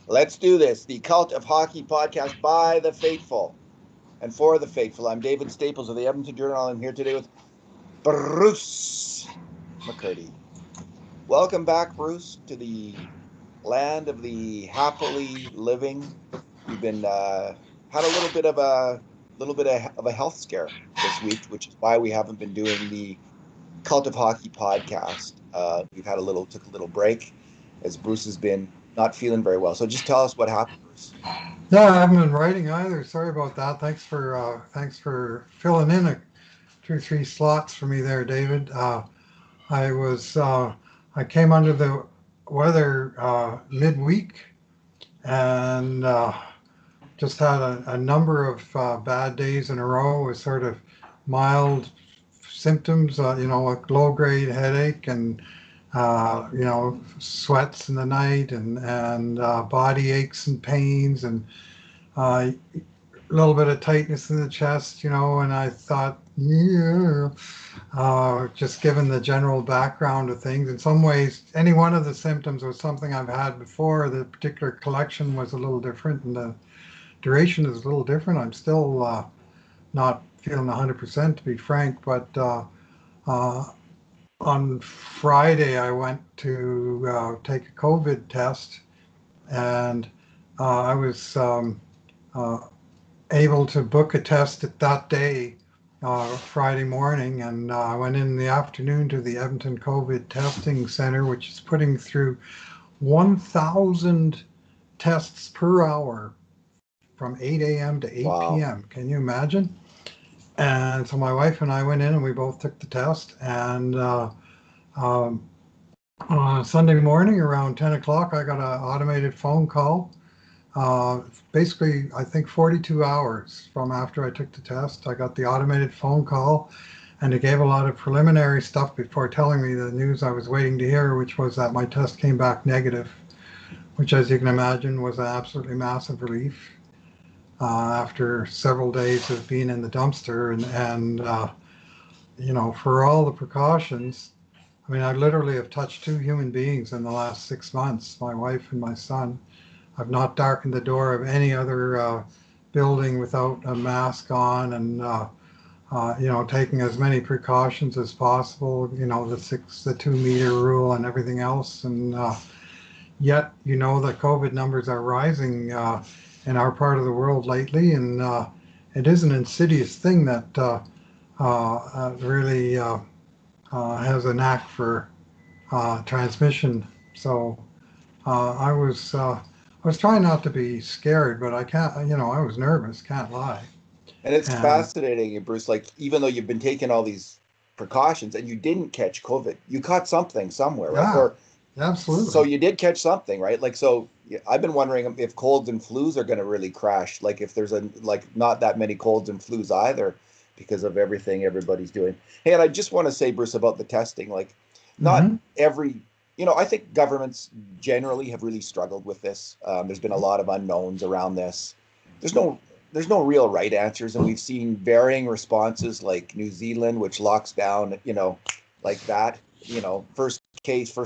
Let's do this. The Cult of Hockey podcast by the faithful and for the faithful. I'm David Staples of the Edmonton Journal. I'm here today with Bruce McCurdy. Welcome back, Bruce, to the land of the happily living. We've been had a little bit of a health scare this week, which is why we haven't been doing the Cult of Hockey podcast. We've had took a little break as Bruce has been not feeling very well. So just tell us what happened, Bruce. Yeah, I haven't been writing either. Sorry about that. Thanks for filling in 2 or 3 slots for me there, David. I was I came under the weather midweek and just had a number of bad days in a row with sort of mild symptoms. Like low grade headache and sweats in the night and body aches and pains and a little bit of tightness in the chest, and I thought, yeah, just given the general background of things, in some ways, any one of the symptoms was something I've had before. The particular collection was a little different and the duration is a little different. I'm still not feeling 100% to be frank, but uh, on Friday I went to take a COVID test and I was uh, able to book a test at that day, Friday morning, and I went in the afternoon to the Edmonton COVID Testing Center, which is putting through 1,000 tests per hour from 8 a.m. to 8 Wow. p.m. Can you imagine? And so my wife and I went in and we both took the test. And um, Sunday morning around 10 o'clock, I got an automated phone call. Basically, I think 42 hours from after I took the test, I got the automated phone call, and it gave a lot of preliminary stuff before telling me the news I was waiting to hear, which was that my test came back negative, which, as you can imagine, was an absolutely massive relief after several days of being in the dumpster and for all the precautions. I mean, I literally have touched 2 human beings in the last 6 months, my wife and my son. I've not darkened the door of any other building without a mask on and taking as many precautions as possible, the 2 meter rule and everything else. And yet, the COVID numbers are rising in our part of the world lately. And it is an insidious thing that really has a knack for transmission. So I was trying not to be scared, but I can't. I was nervous. Can't lie. And it's And fascinating, Bruce. Like, even though you've been taking all these precautions and you didn't catch COVID, you caught something somewhere, right? yeah, Or so absolutely. you did catch something, right? Like, so yeah, I've been wondering if colds and flus are going to really crash. Like, if there's not that many colds and flus either because of everything everybody's doing. Hey, and I just want to say, Bruce, about the testing, like, not Hmm. every, I think governments generally have really struggled with this. There's been a lot of unknowns around this. There's no there's no real right answers, and we've seen varying responses, like New Zealand, which locks down, like that. First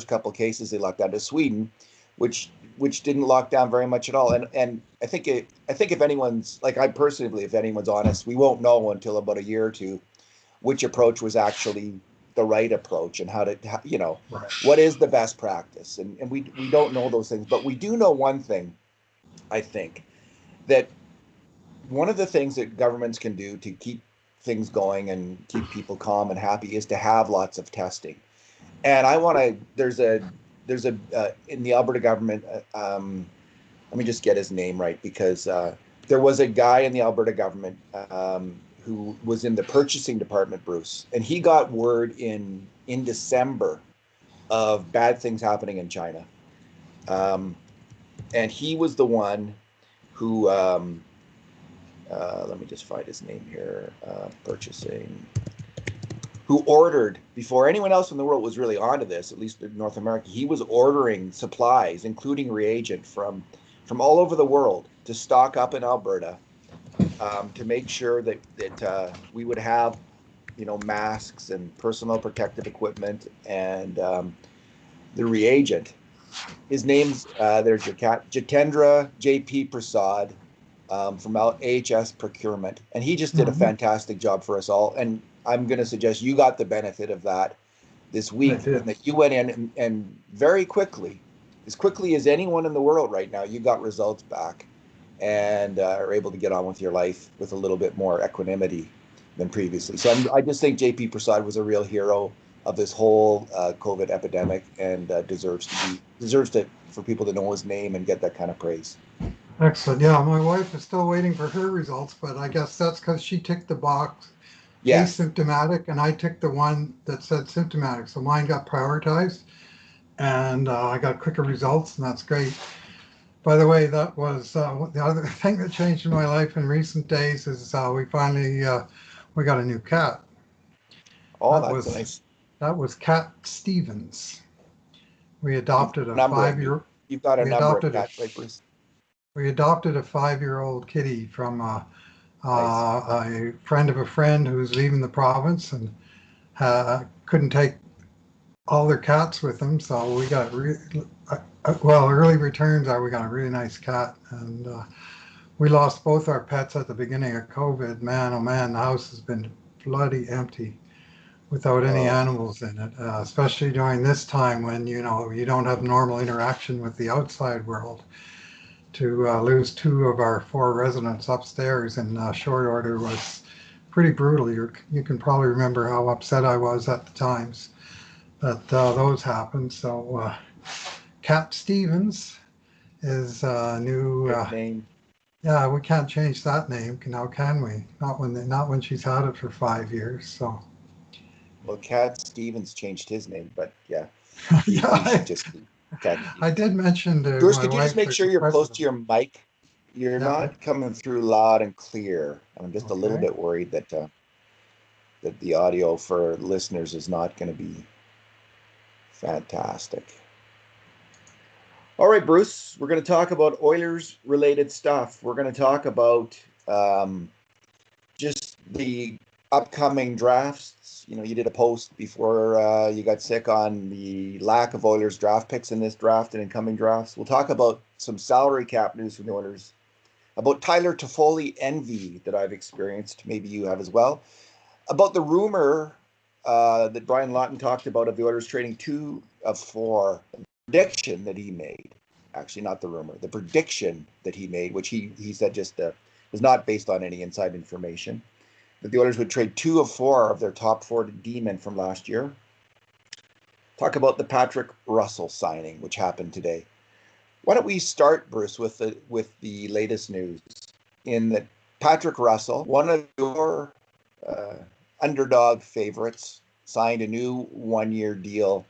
couple cases they locked down, to Sweden, which didn't lock down very much at all. And I think if anyone's, like, I personally believe, if anyone's honest, we won't know until about a year or two which approach was actually the right approach and Right. what is the best practice. And we don't know those things, but we do know one thing, I think, that one of the things that governments can do to keep things going and keep people calm and happy is to have lots of testing. And I want to. There's a in the Alberta government. Let me just get his name right, because there was a guy in the Alberta government who was in the purchasing department, Bruce, and he got word in December of bad things happening in China, um, and he was the one who. Let me just find his name here. Purchasing, who ordered, before anyone else in the world was really onto this, at least in North America, he was ordering supplies, including reagent, from all over the world to stock up in Alberta, to make sure that we would have, masks and personal protective equipment and the reagent. His name's there's your cat, Jitendra J.P. Prasad, from AHS Procurement, and he just did a fantastic job for us all. And I'm going to suggest you got the benefit of that this week, and that you went in and very quickly as anyone in the world right now, you got results back and are able to get on with your life with a little bit more equanimity than previously. So I just think JP Prasad was a real hero of this whole COVID epidemic, and deserves for people to know his name and get that kind of praise. Excellent. Yeah, my wife is still waiting for her results, but I guess that's because she ticked the box asymptomatic, and I ticked the one that said symptomatic. So mine got prioritized, and I got quicker results, and that's great. By the way, that was the other thing that changed in my life in recent days is we finally we got a new cat. Oh, that's nice. That was Cat Stevens. We adopted a 5-year. You've got a number of cats, right, Bruce? We adopted a 5-year-old kitty from a friend of a friend who was leaving the province and couldn't take all their cats with them, so we got early returns are we got a really nice cat, and we lost both our pets at the beginning of COVID. Man, oh man, the house has been bloody empty without any animals in it, especially during this time when you don't have normal interaction with the outside world. To lose 2 of our 4 residents upstairs in short order was pretty brutal. You can probably remember how upset I was at the times that those happened. So Cat Stevens is a new name. Yeah, we can't change that name now, can we? Not when she's had it for 5 years. So. Well, Cat Stevens changed his name, but yeah. Yeah. I did mention to Bruce, could you just make sure you're close to your mic? You're Yeah. not coming through loud and clear. I'm just a little bit worried that the audio for listeners is not going to be fantastic. All right, Bruce, we're going to talk about Oilers-related stuff. We're going to talk about just the upcoming drafts. You did a post before you got sick on the lack of Oilers draft picks in this draft and incoming drafts. We'll talk about some salary cap news from the Oilers, about Tyler Toffoli envy that I've experienced, maybe you have as well, about the rumor that Brian Lawton talked about of the Oilers trading 2 of 4, prediction that he made. Actually, not the rumor, the prediction that he made, which he said just was not based on any inside information, that the Oilers would trade 2 of 4 of their top 4 D-men from last year. Talk about the Patrick Russell signing, which happened today. Why don't we start, Bruce, with the latest news in that Patrick Russell, one of your underdog favorites, signed a new 1-year deal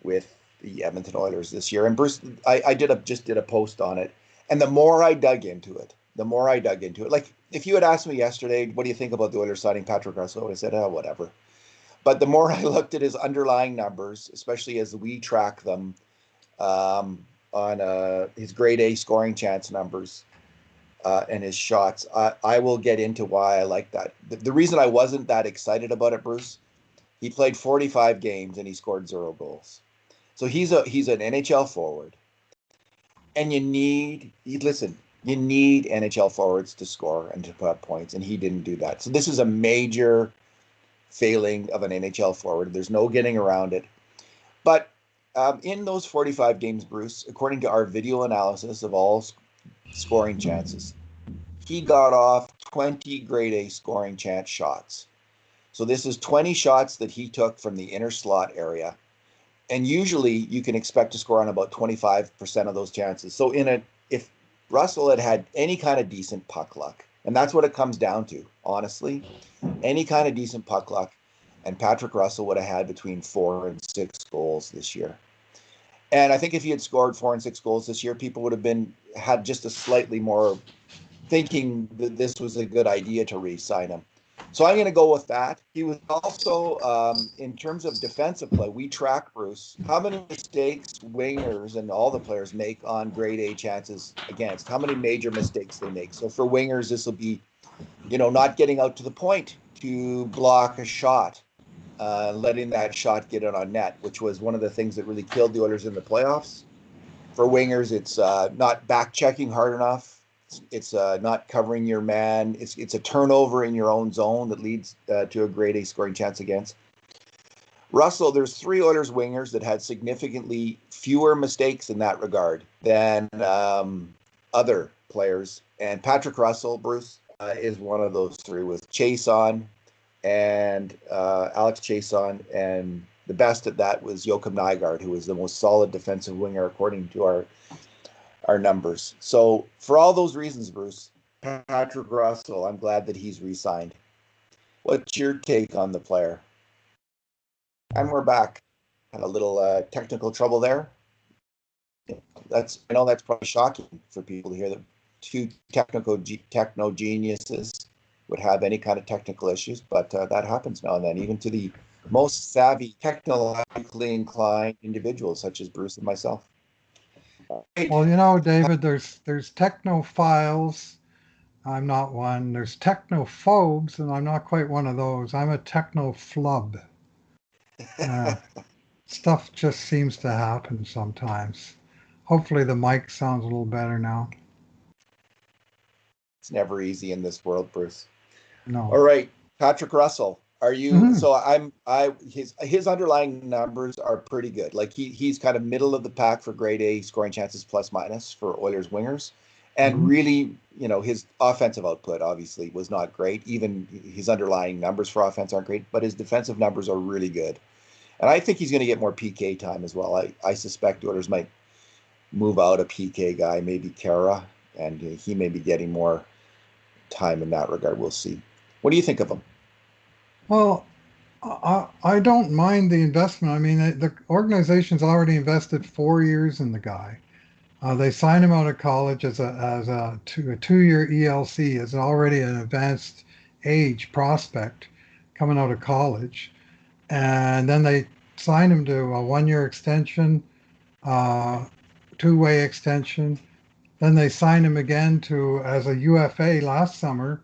with the Edmonton Oilers this year. And Bruce, I just did a post on it, and the more I dug into it, like if you had asked me yesterday, what do you think about the Oilers signing Patrick Russell, I would have said, whatever. But the more I looked at his underlying numbers, especially as we track them on his grade A scoring chance numbers and his shots, I will get into why I like that. The reason I wasn't that excited about it, Bruce, he played 45 games and he scored 0 goals. So he's an NHL forward. And you need NHL forwards to score and to put up points, and he didn't do that. So this is a major failing of an NHL forward. There's no getting around it. But in those 45 games, Bruce, according to our video analysis of all scoring chances, he got off 20 grade A scoring chance shots. So this is 20 shots that he took from the inner slot area. And usually you can expect to score on about 25% of those chances. So if Russell had any kind of decent puck luck, and that's what it comes down to, honestly, any kind of decent puck luck, and Patrick Russell would have had between 4 and 6 goals this year. And I think if he had scored 4 and 6 goals this year, people would have had just a slightly more thinking that this was a good idea to re-sign him. So I'm going to go with that. He was also, in terms of defensive play, we track, Bruce, how many mistakes wingers and all the players make on grade A chances against, how many major mistakes they make. So for wingers, this will be, not getting out to the point to block a shot. letting that shot get it on net, which was one of the things that really killed the Oilers in the playoffs. For wingers, it's not back checking hard enough. It's not covering your man. It's a turnover in your own zone that leads to a grade A scoring chance against. Russell, there's 3 Oilers wingers that had significantly fewer mistakes in that regard than other players. And Patrick Russell, Bruce, is one of those 3 with Chason and Alex Chason. And the best at that was Joachim Nygard, who was the most solid defensive winger according to our numbers. So for all those reasons, Bruce, Patrick Russell, I'm glad that he's re-signed. What's your take on the player? And we're back. Had a little technical trouble there. I know that's probably shocking for people to hear that 2 techno geniuses would have any kind of technical issues, but that happens now and then, even to the most savvy, technologically inclined individuals such as Bruce and myself. Well, David, there's technophiles. I'm not one. There's technophobes, and I'm not quite one of those. I'm a technoflub. Stuff just seems to happen sometimes. Hopefully the mic sounds a little better now. It's never easy in this world, Bruce. No. All right, Patrick Russell. Are you? Mm-hmm. So his underlying numbers are pretty good. Like he's kind of middle of the pack for grade A scoring chances plus minus for Oilers wingers, and really, his offensive output obviously was not great. Even his underlying numbers for offense aren't great, but his defensive numbers are really good. And I think he's going to get more PK time as well. I suspect the Oilers might move out a PK guy, maybe Kara, and he may be getting more time in that regard. We'll see. What do you think of him? Well, I don't mind the investment. I mean, the organization's already invested 4 years in the guy. They signed him out of college as a 2-year ELC, as already an advanced age prospect coming out of college. And then they signed him to a 1-year extension, 2-way extension. Then they signed him again as a UFA last summer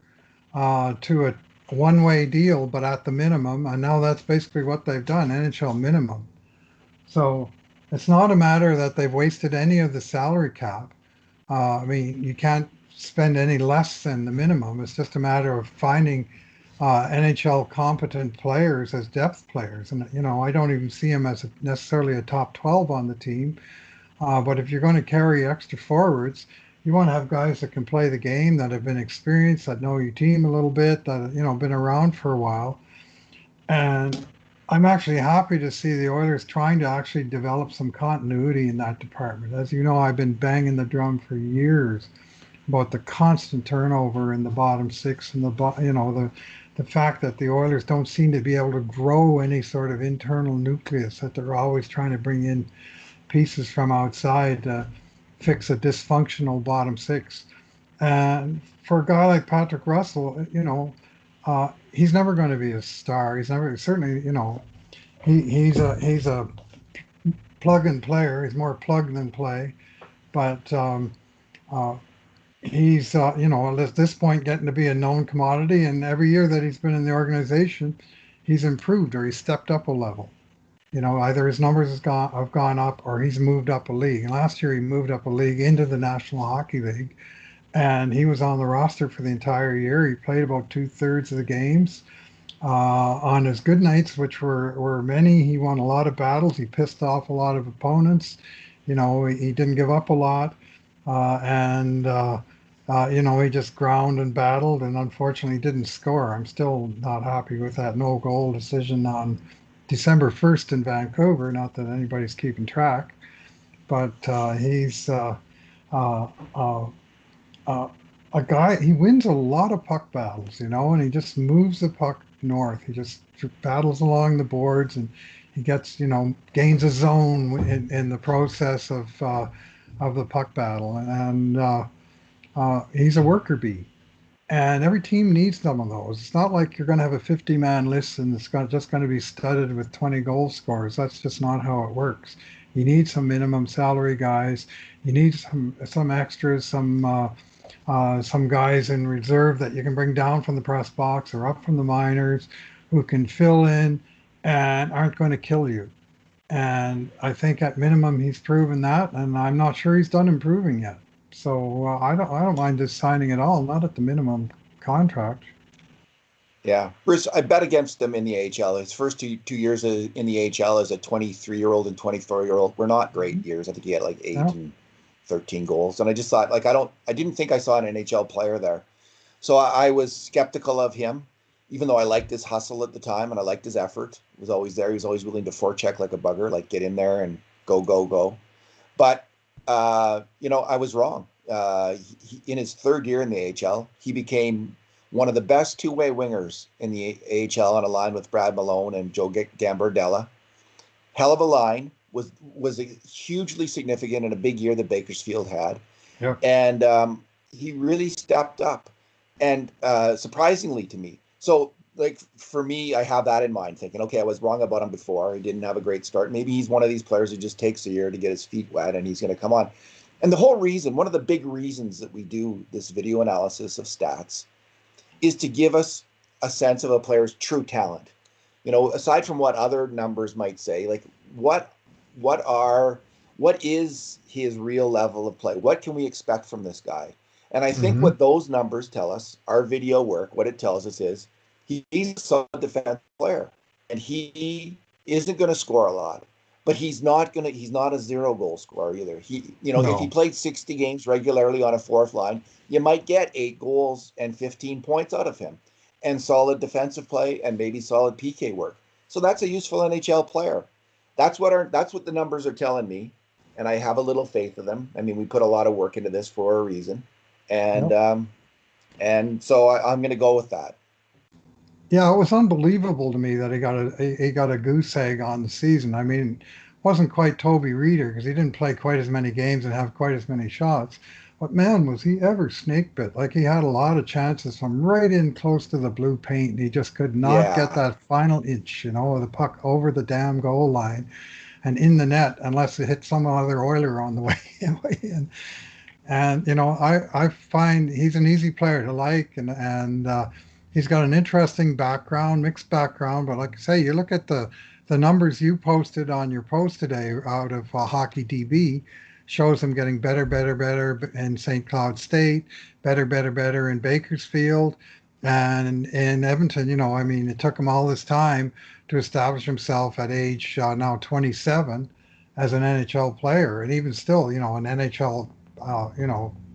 to a 1-way deal, but at the minimum. And now that's basically what they've done, NHL minimum. So it's not a matter that they've wasted any of the salary cap. I mean, you can't spend any less than the minimum. It's just a matter of finding NHL competent players as depth players. And, I don't even see him as necessarily a top 12 on the team. But if you're going to carry extra forwards, you want to have guys that can play the game, that have been experienced, that know your team a little bit, that, been around for a while. And I'm actually happy to see the Oilers trying to actually develop some continuity in that department. As you know, I've been banging the drum for years about the constant turnover in the bottom 6 and the fact that the Oilers don't seem to be able to grow any sort of internal nucleus, that they're always trying to bring in pieces from outside to fix a dysfunctional bottom 6. And for a guy like Patrick Russell, he's never going to be a star. He's never, certainly, he's a plug-in player. He's more plug than play, but he's at this point getting to be a known commodity. And every year that he's been in the organization, he's improved or he's stepped up a level. Either his numbers have gone up or he's moved up a league. And last year he moved up a league into the National Hockey League, and he was on the roster for the entire year. He played about 2/3 of the games. On his good nights, which were many, he won a lot of battles. He pissed off a lot of opponents. He didn't give up a lot. He just ground and battled, and unfortunately didn't score. I'm still not happy with that no goal decision on December 1st in Vancouver. Not that anybody's keeping track, but he's a guy. He wins a lot of puck battles, and he just moves the puck north. He just battles along the boards, and he gets, gains a zone in the process of the puck battle, and he's a worker bee. And every team needs some of those. It's not like you're going to have a 50-man list and it's just going to be studded with 20 goal scorers. That's just not how it works. You need some minimum salary guys. You need some extras, some guys in reserve that you can bring down from the press box or up from the minors who can fill in and aren't going to kill you. And I think at minimum he's proven that, and I'm not sure he's done improving yet. So I don't mind just signing at all, not at the minimum contract. Yeah, Bruce, I bet against him in the AHL. His first two years in the AHL as a 23-year-old and 24-year-old were not great Mhm. years. I think he had like eight Yeah. and 13 goals, and I just thought like I didn't think I saw an NHL player there. So I was skeptical of him, even though I liked his hustle at the time and I liked his effort. He was always there. He was always willing to forecheck like a bugger, like get in there and go, go, go. But I was wrong. In his third year in the AHL, he became one of the best two-way wingers in the AHL on a line with Brad Malone and Joe Gambardella. Hell of a line, was hugely significant in a big year that Bakersfield had, Yeah. and he really stepped up, and surprisingly to me. So, like for me, I have that in mind, thinking, okay, I was wrong about him before. He didn't have a great start. Maybe he's one of these players who just takes a year to get his feet wet, and he's going to come on. And the whole reason, one of the big reasons that we do this video analysis of stats, is to give us a sense of a player's true talent. Aside from what other numbers might say, like what what are what is his real level of play? What can we expect from this guy? And I think Hmm. what those numbers tell us, our video work, what it tells us is he's a solid defensive player, and he isn't going to score a lot, but he's not a zero goal scorer either. If he No. played 60 games regularly on a fourth line, you might get 8 goals and 15 points out of him, and solid defensive play and maybe solid PK work. So that's a useful NHL player. That's what the numbers are telling me, and I have a little faith in them. I mean, we put a lot of work into this for a reason, and Yep. so I'm going to go with that. Yeah, it was unbelievable to me that he got a goose egg on the season. I mean, wasn't quite Toby Reeder because he didn't play quite as many games and have quite as many shots. But man, was he ever snake bit? Like he had a lot of chances from right in close to the blue paint, and he just could not get Yeah, that final inch, of the puck over the damn goal line and in the net unless it hit some other Oiler on the way in. And I find he's an easy player to like, and he's got an interesting background, mixed background. But like I say, you look at the numbers you posted on your post today out of Hockey DB, shows him getting better, better, better in St. Cloud State, better, better, better in Bakersfield, and in Edmonton. I mean, it took him all this time to establish himself at age now 27 as an NHL player, and even still, an NHL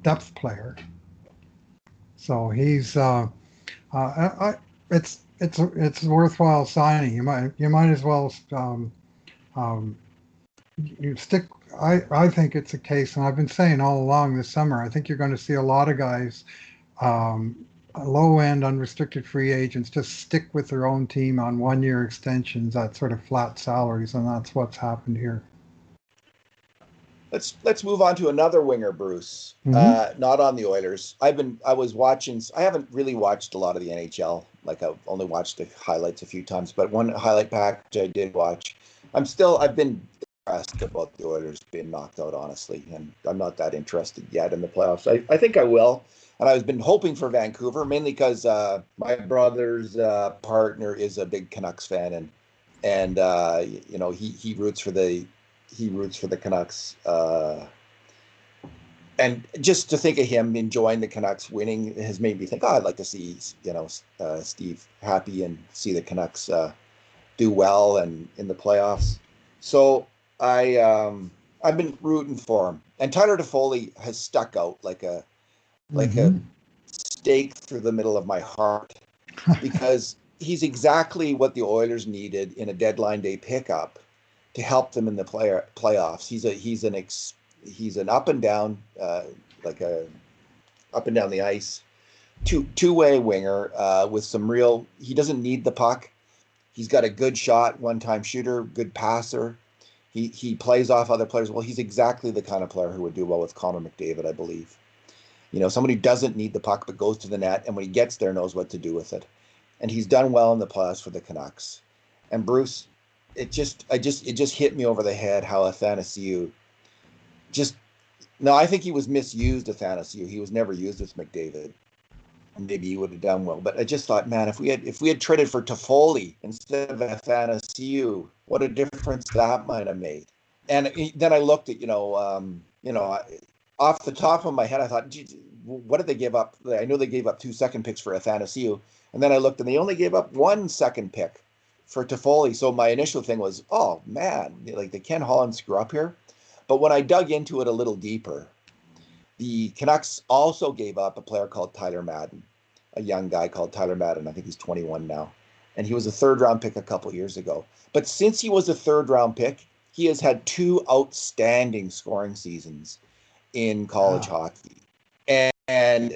depth player. So he's it's a worthwhile signing. You might as well um, you stick. I think it's a case, and I've been saying all along this summer. I think you're going to see a lot of guys, um, low end unrestricted free agents, just stick with their own team on 1 year extensions at sort of flat salaries, and that's what's happened here. let's move on to another winger, Bruce. Hmm. Not on the Oilers. I was watching. I haven't really watched a lot of the NHL. Like I've only watched the highlights a few times, but one highlight package I did watch. I've been depressed about the Oilers being knocked out, honestly, and I'm not that interested yet in the playoffs. I think I will, and I've been hoping for Vancouver mainly because my brother's partner is a big Canucks fan, and he roots for the Canucks. And just to think of him enjoying the Canucks winning has made me think, oh, I'd like to see Steve happy and see the Canucks do well and in the playoffs. So I've been rooting for him, and Tyler Toffoli has stuck out like a Hmm. stake through the middle of my heart because he's exactly what the Oilers needed in a deadline day pickup to help them in the playoffs. He's an up and down like a up and down the ice two-way winger with some real. He doesn't need the puck. He's got a good shot, one-time shooter, good passer. He plays off other players well. He's exactly the kind of player who would do well with Connor McDavid, I believe. Somebody who doesn't need the puck but goes to the net, and when he gets there, knows what to do with it. And he's done well in the playoffs for the Canucks. And Bruce, it just hit me over the head how Athanasiou just no, I think he was misused. Athanasiou, he was never used with McDavid. maybe he would have done well. But I just thought, man, if we had traded for Toffoli instead of Athanasiou, what a difference that might have made. And then I looked at, off the top of my head, I thought, geez, what did they give up? I know they gave up 2 second picks for Athanasiou, and then I looked and they only gave up 1 second pick for Toffoli. So my initial thing was, oh man, like, the Ken Holland screw up here. But when I dug into it a little deeper, the Canucks also gave up a player called Tyler Madden, a young guy called Tyler Madden. I think he's 21 now. And he was a 3rd round pick a couple years ago. But since he was a 3rd round pick, he has had 2 outstanding scoring seasons in college hockey. And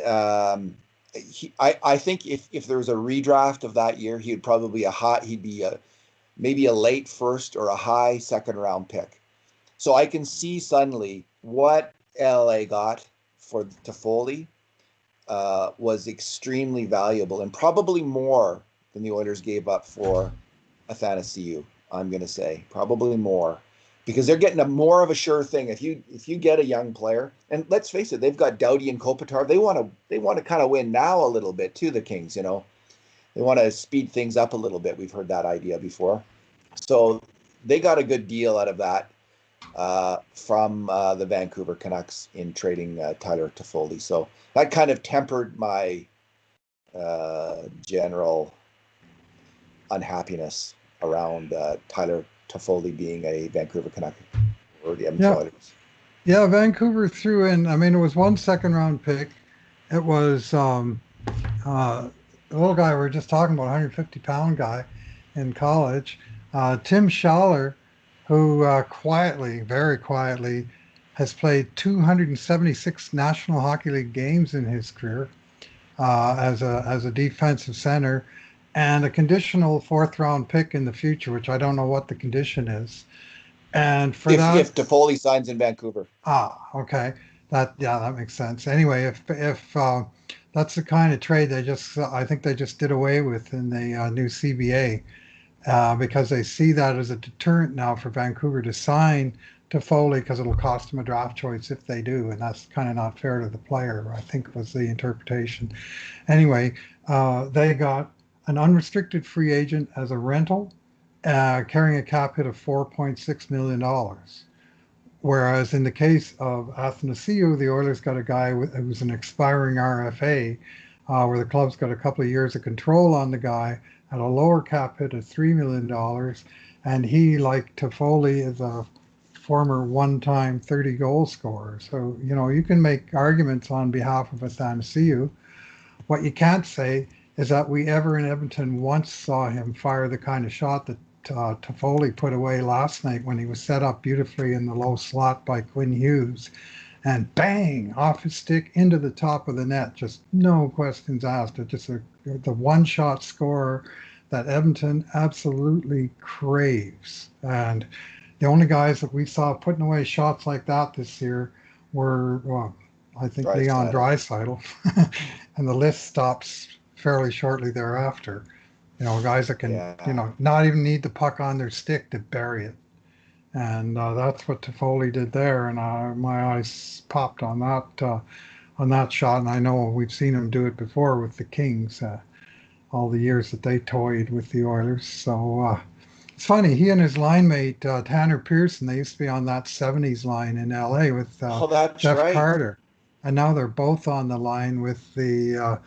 I think if there was a redraft of that year, he'd be maybe a late 1st or a high 2nd round pick. So I can see suddenly what LA got for Toffoli was extremely valuable, and probably more than the Oilers gave up for Athanasiou. I'm going to say probably more, because they're getting more of a sure thing. If you get a young player, and let's face it, they've got Doughty and Kopitar. They want to kind of win now a little bit too. The Kings, they want to speed things up a little bit. We've heard that idea before, so they got a good deal out of that from the Vancouver Canucks in trading Tyler Toffoli. So that kind of tempered my general unhappiness around Tyler Toffoli being a Vancouver Canuck or the Edmonton Oilers. Yeah, Vancouver threw in, it was 1 second round pick. It was the little guy we were just talking about, 150-pound guy in college, Tim Schaller, who very quietly has played 276 National Hockey League games in his career as a defensive center, and a conditional 4th round pick in the future, which I don't know what the condition is. And for if Toffoli signs in Vancouver. Okay, that makes sense. Anyway, if that's the kind of trade I think they just did away with in the new CBA. Because they see that as a deterrent now for Vancouver to sign Toffoli, because it'll cost them a draft choice if they do, and that's kind of not fair to the player, I think was the interpretation. Anyway, they got an unrestricted free agent as a rental, carrying a cap hit of $4.6 million. Whereas in the case of Athanasiou, the Oilers got a guy who was an expiring RFA, where the club's got a couple of years of control on the guy at a lower cap hit of $3 million. And he, like Toffoli, is a former one-time 30-goal scorer. So, you can make arguments on behalf of Athanasiou. What you can't say is that we ever in Edmonton once saw him fire the kind of shot that Toffoli put away last night when he was set up beautifully in the low slot by Quinn Hughes. And bang, off his stick into the top of the net. Just no questions asked. It's just the one-shot scorer that Edmonton absolutely craves. And the only guys that we saw putting away shots like that this year were, I think, Leon Draisaitl. And the list stops fairly shortly thereafter. Guys that can, not even need the puck on their stick to bury it. And that's what Toffoli did there, and my eyes popped on that shot. And I know we've seen him do it before with the Kings, all the years that they toyed with the Oilers. So it's funny, he and his line mate Tanner Pearson, they used to be on that '70s line in LA with Jeff Carter, and now they're both on the line with the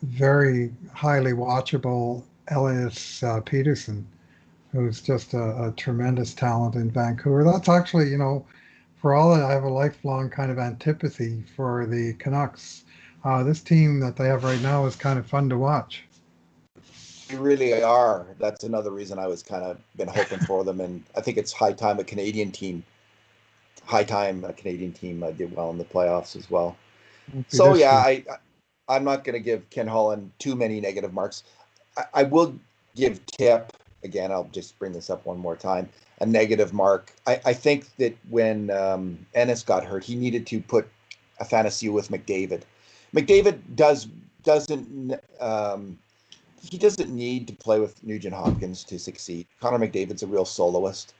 very highly watchable Elias Peterson, who's just a tremendous talent in Vancouver. That's actually, for all that I have a lifelong kind of antipathy for the Canucks, this team that they have right now is kind of fun to watch. They really are. That's another reason I was kind of been hoping for them, and I think it's high time a Canadian team did well in the playoffs as well. So yeah, I'm not going to give Ken Holland too many negative marks. I will give Tip, again, I'll just bring this up one more time, a negative mark. I think that when Ennis got hurt, he needed to put Athanasiou with McDavid. McDavid doesn't need to play with Nugent Hopkins to succeed. Connor McDavid's a real soloist.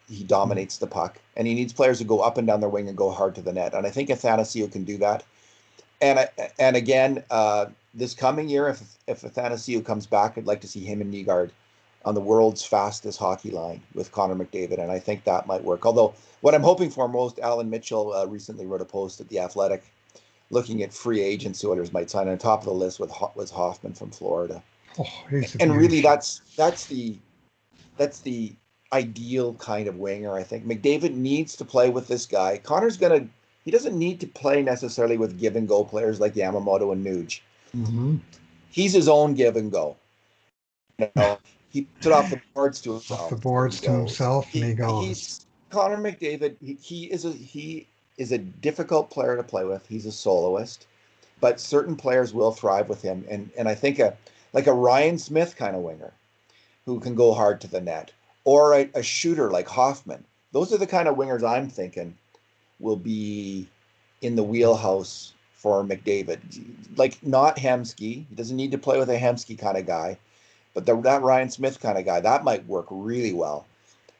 He dominates the puck, and he needs players to go up and down their wing and go hard to the net. And I think Athanasiou can do that. and again, this coming year, if Athanasiou comes back, I'd like to see him and Nygaard on the world's fastest hockey line with Connor McDavid, and I think that might work. Although what I'm hoping for most, Alan Mitchell recently wrote a post at The Athletic looking at free agents the Oilers might sign. On top of the list was Hoffman from Florida. Oh, he's a And really, beauty. that's the ideal kind of winger. I think McDavid needs to play with this guy. He doesn't need to play necessarily with give and go players like Yamamoto and Nuge. Mm-hmm. He's his own give and go. You know, he puts it off the boards to himself. Off the boards to himself, and he goes. He's Connor McDavid. He is a difficult player to play with. He's a soloist, but certain players will thrive with him. And I think a Ryan Smith kind of winger who can go hard to the net, or a shooter like Hoffman. Those are the kind of wingers I'm thinking will be in the wheelhouse for McDavid. Like not Hemsky. He doesn't need to play with a Hemsky kind of guy, but that Ryan Smith kind of guy, that might work really well.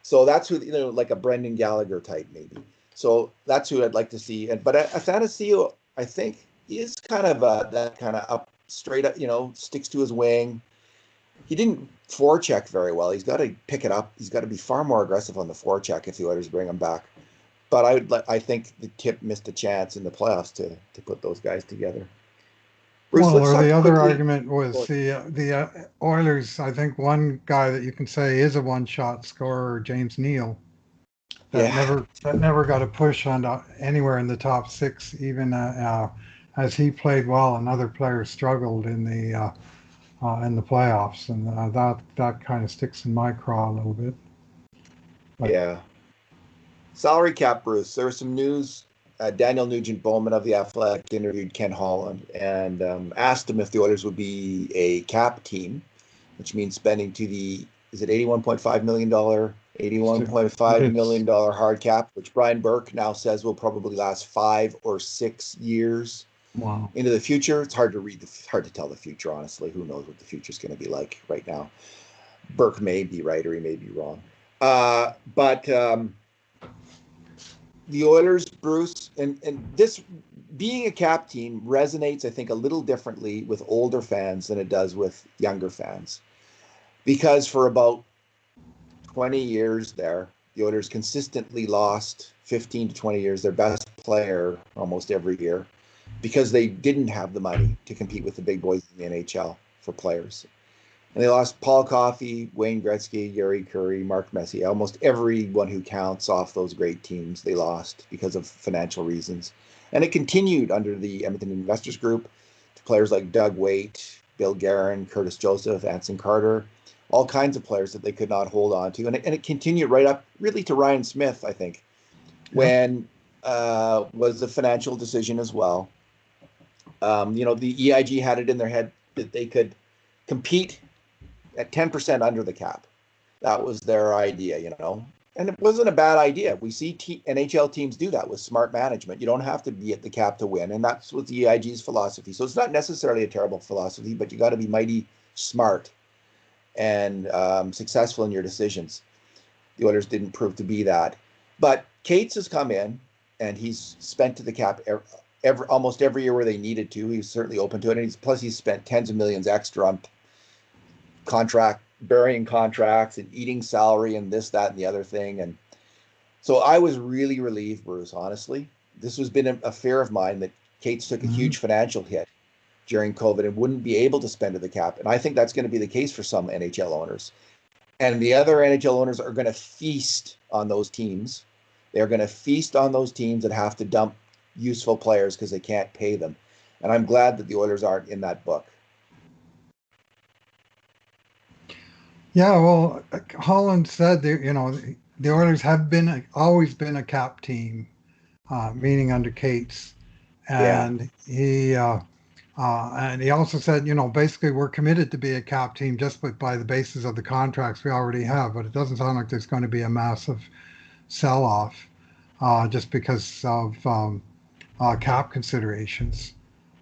So that's who, like a Brendan Gallagher type maybe. So that's who I'd like to see. But Athanasiou, I think, is kind of that kind of up, straight up, sticks to his wing. He didn't forecheck very well. He's got to pick it up. He's got to be far more aggressive on the forecheck if the Oilers bring him back. But I think the Tip missed a chance in the playoffs to put those guys together. Bruce, or the other argument was the Oilers. I think one guy that you can say is a one-shot scorer, James Neal, that never got a push on anywhere in the top six, even as he played well and other players struggled in the playoffs, and that kind of sticks in my craw a little bit. But, yeah. Salary cap, Bruce. There was some news. Daniel Nugent-Bowman of The Athletic interviewed Ken Holland and asked him if the Oilers would be a cap team, which means spending to is it $81.5 million, $81.5 million hard cap, which Brian Burke now says will probably last 5 or 6 years into the future. It's hard to tell the future, honestly. Who knows what the future is going to be like right now? Burke may be right or he may be wrong. But the Oilers, Bruce, and this being a cap team resonates, I think, a little differently with older fans than it does with younger fans. Because for about 20 years there, the Oilers consistently lost 15 to 20 years their best player almost every year because they didn't have the money to compete with the big boys in the NHL for players. And they lost Paul Coffey, Wayne Gretzky, Gary Curry, Mark Messier. Almost everyone who counts off those great teams they lost because of financial reasons. And it continued under the Edmonton Investors Group to players like Doug Waite, Bill Guerin, Curtis Joseph, Anson Carter, all kinds of players that they could not hold on to. And it continued right up really to Ryan Smith, I think, when was a financial decision as well. The EIG had it in their head that they could compete at 10% under the cap. That was their idea, and it wasn't a bad idea. We see NHL teams do that with smart management. You don't have to be at the cap to win, and that's what the EIG's philosophy. So it's not necessarily a terrible philosophy, but you got to be mighty smart and successful in your decisions. The Oilers didn't prove to be that. But Cates has come in, and he's spent to the cap almost every year where they needed to. He was certainly open to it, and he's spent tens of millions extra on burying contracts and eating salary and this, that, and the other thing. And so I was really relieved, Bruce, honestly. This has been a fear of mine that Cates took a huge financial hit during COVID and wouldn't be able to spend to the cap. And I think that's going to be the case for some NHL owners. And the other NHL owners are going to feast on those teams. They're going to feast on those teams that have to dump useful players because they can't pay them. And I'm glad that the Oilers aren't in that book. Yeah, well, Holland said the Oilers have always been a cap team, meaning under Cates, and he also said basically we're committed to be a cap team just by the basis of the contracts we already have, but it doesn't sound like there's going to be a massive sell-off just because of cap considerations.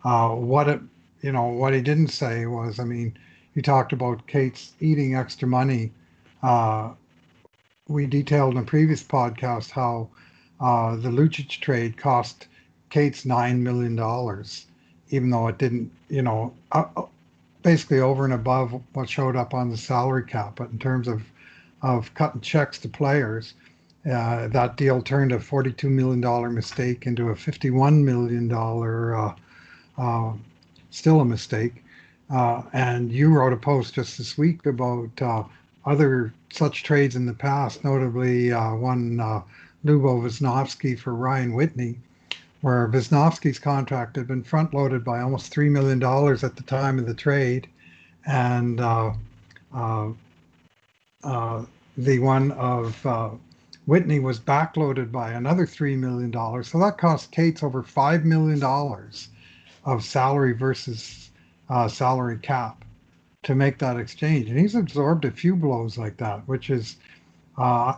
What he didn't say was, he talked about Cates eating extra money. We detailed in a previous podcast how the Lucic trade cost Cates $9 million even though it didn't, basically over and above what showed up on the salary cap. But in terms of cutting checks to players, that deal turned a $42 million mistake into a $51 million, still a mistake. And you wrote a post just this week about other such trades in the past, notably one Lubo Wisnowski for Ryan Whitney, where Wisnowski's contract had been front-loaded by almost $3 million at the time of the trade, and uh, the one of Whitney was backloaded by another $3 million. So that cost Cates over $5 million of salary versus salary cap to make that exchange. And he's absorbed a few blows like that, which is, you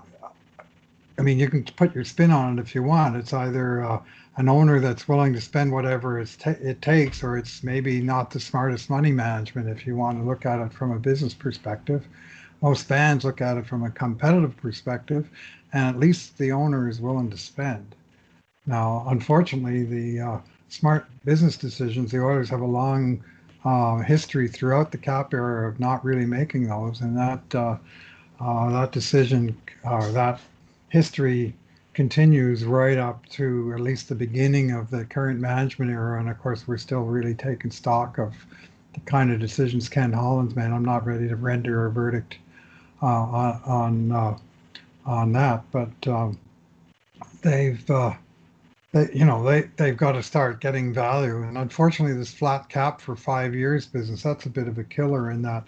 can put your spin on it if you want. It's either an owner that's willing to spend whatever it takes, or it's maybe not the smartest money management if you want to look at it from a business perspective. Most fans look at it from a competitive perspective, and at least the owner is willing to spend. Now, unfortunately, the smart business decisions, the Oilers have a long history throughout the cap era of not really making those, and that decision, that history continues right up to at least the beginning of the current management era. And of course, we're still really taking stock of the kind of decisions Ken Holland's made. I'm not ready to render a verdict on that, but they've got to start getting value. And unfortunately, this flat cap for 5 years business, that's a bit of a killer in that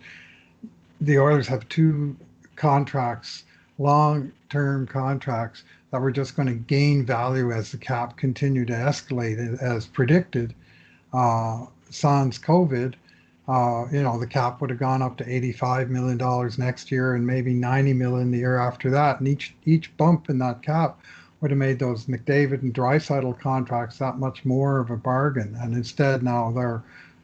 the Oilers have two contracts, long-term contracts, that were just going to gain value as the cap continued to escalate as predicted. Sans COVID, the cap would have gone up to $85 million next year and maybe $90 million the year after that. And each bump in that cap would have made those McDavid and Draisaitl contracts that much more of a bargain. And instead now they're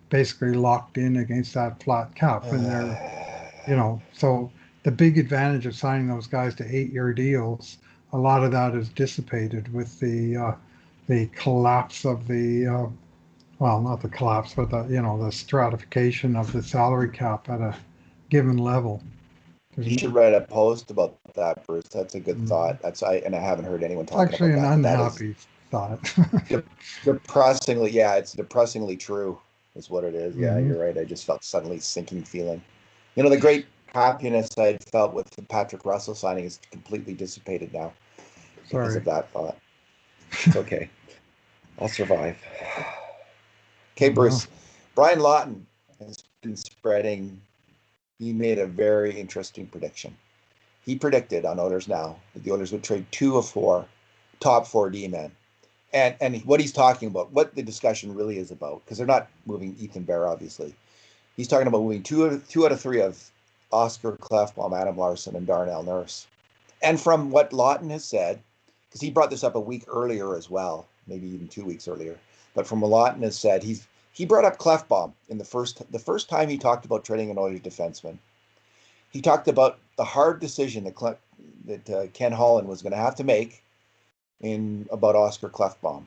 basically locked in against that flat cap. And they're, so the big advantage of signing those guys to 8-year deals, a lot of that is dissipated with the collapse of the not the collapse, but the stratification of the salary cap at a given level. You should write a post about that, Bruce. That's a good thought. I haven't heard anyone talking actually about that. An unhappy thought. Depressingly, yeah, it's depressingly true, is what it is. Yeah, you're right. I just felt suddenly sinking feeling. The great happiness I felt with the Patrick Russell signing is completely dissipated now because of that thought. It's okay. I'll survive. Okay, Bruce. Brian Lawton has been spreading. He made a very interesting prediction. He predicted on Oilers Now that the Oilers would trade 2 of 4 top 4 D-men. And what he's talking about, what the discussion really is about, because they're not moving Ethan Bear, obviously. He's talking about moving two out of 3 of Oscar Klefbom, Adam Larsson, and Darnell Nurse. And from what Lawton has said, because he brought this up a week earlier as well, maybe even 2 weeks earlier, but from what Lawton has said, he brought up Klefbom in the first time he talked about trading an Oilers defenseman. He talked about the hard decision that Ken Holland was going to have to make about Oscar Klefbom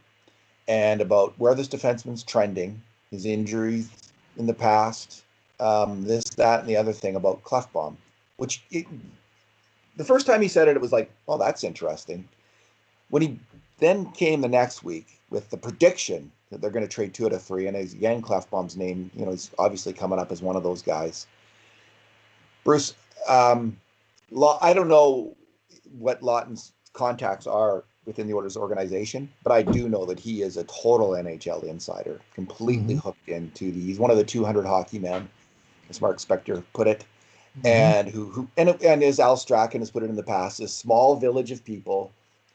and about where this defenseman's trending, his injuries in the past, this, that, and the other thing about Klefbom, which the first time he said it, it was like, oh, that's interesting. When he then came the next week with the prediction that they're going to trade 2 out of 3, and again, Klefbom's name, he's obviously coming up as one of those guys. Bruce, I don't know what Lawton's contacts are within the Oilers organization, but I do know that he is a total NHL insider, completely hooked into he's one of the 200 hockey men, as Mark Spector put it, and and as Al Strachan has put it in the past, this small village of people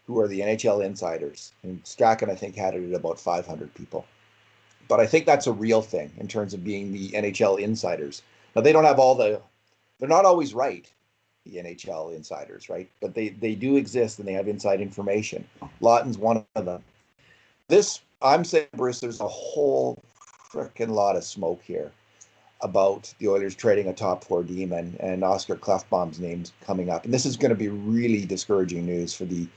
who are the NHL insiders. And Strachan, I think, had it at about 500 people. But I think that's a real thing in terms of being the NHL insiders. Now, they don't have they're not always right, the NHL insiders, right? But they do exist and they have inside information. Lawton's one of them. I'm saying, Bruce, there's a whole freaking lot of smoke here about the Oilers trading a top 4 D-man and Oscar Klefbom's name's coming up. And this is going to be really discouraging news for the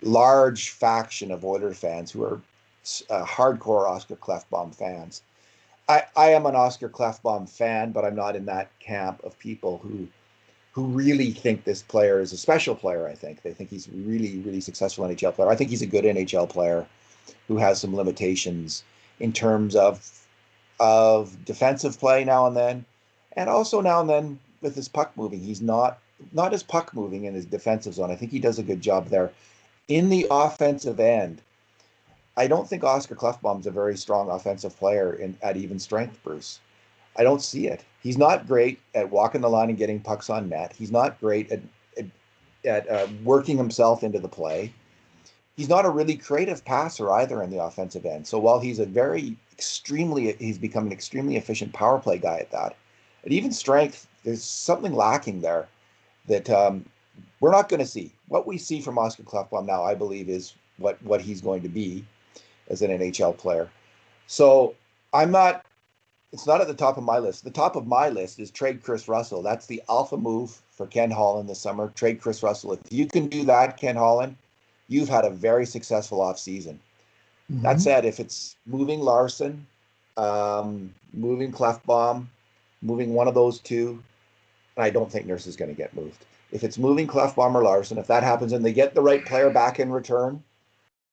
large faction of Oilers fans who are hardcore Oscar Klefbom fans. I am an Oscar Klefbom fan, but I'm not in that camp of people who really think this player is a special player. I think they think he's really, really successful NHL player. I think he's a good NHL player who has some limitations in terms of defensive play now and then, and also now and then with his puck moving. He's not as puck moving in his defensive zone. I think he does a good job there. In the offensive end, I don't think Oscar Klefbom's a very strong offensive player at even strength, Bruce. I don't see it. He's not great at walking the line and getting pucks on net. He's not great at working himself into the play. He's not a really creative passer either in the offensive end. So while he's he's become an extremely efficient power play guy at that. At even strength, there's something lacking there that we're not going to see. What we see from Oscar Klefbom now, I believe, is what he's going to be as an NHL player. So it's not at the top of my list. The top of my list is trade Chris Russell. That's the alpha move for Ken Holland this summer. Trade Chris Russell. If you can do that, Ken Holland, you've had a very successful offseason. Mm-hmm. That said, if it's moving Larsson, moving Klefbom, moving one of those two, I don't think Nurse is going to get moved. If it's moving Klefbom or Larsson, if that happens and they get the right player back in return,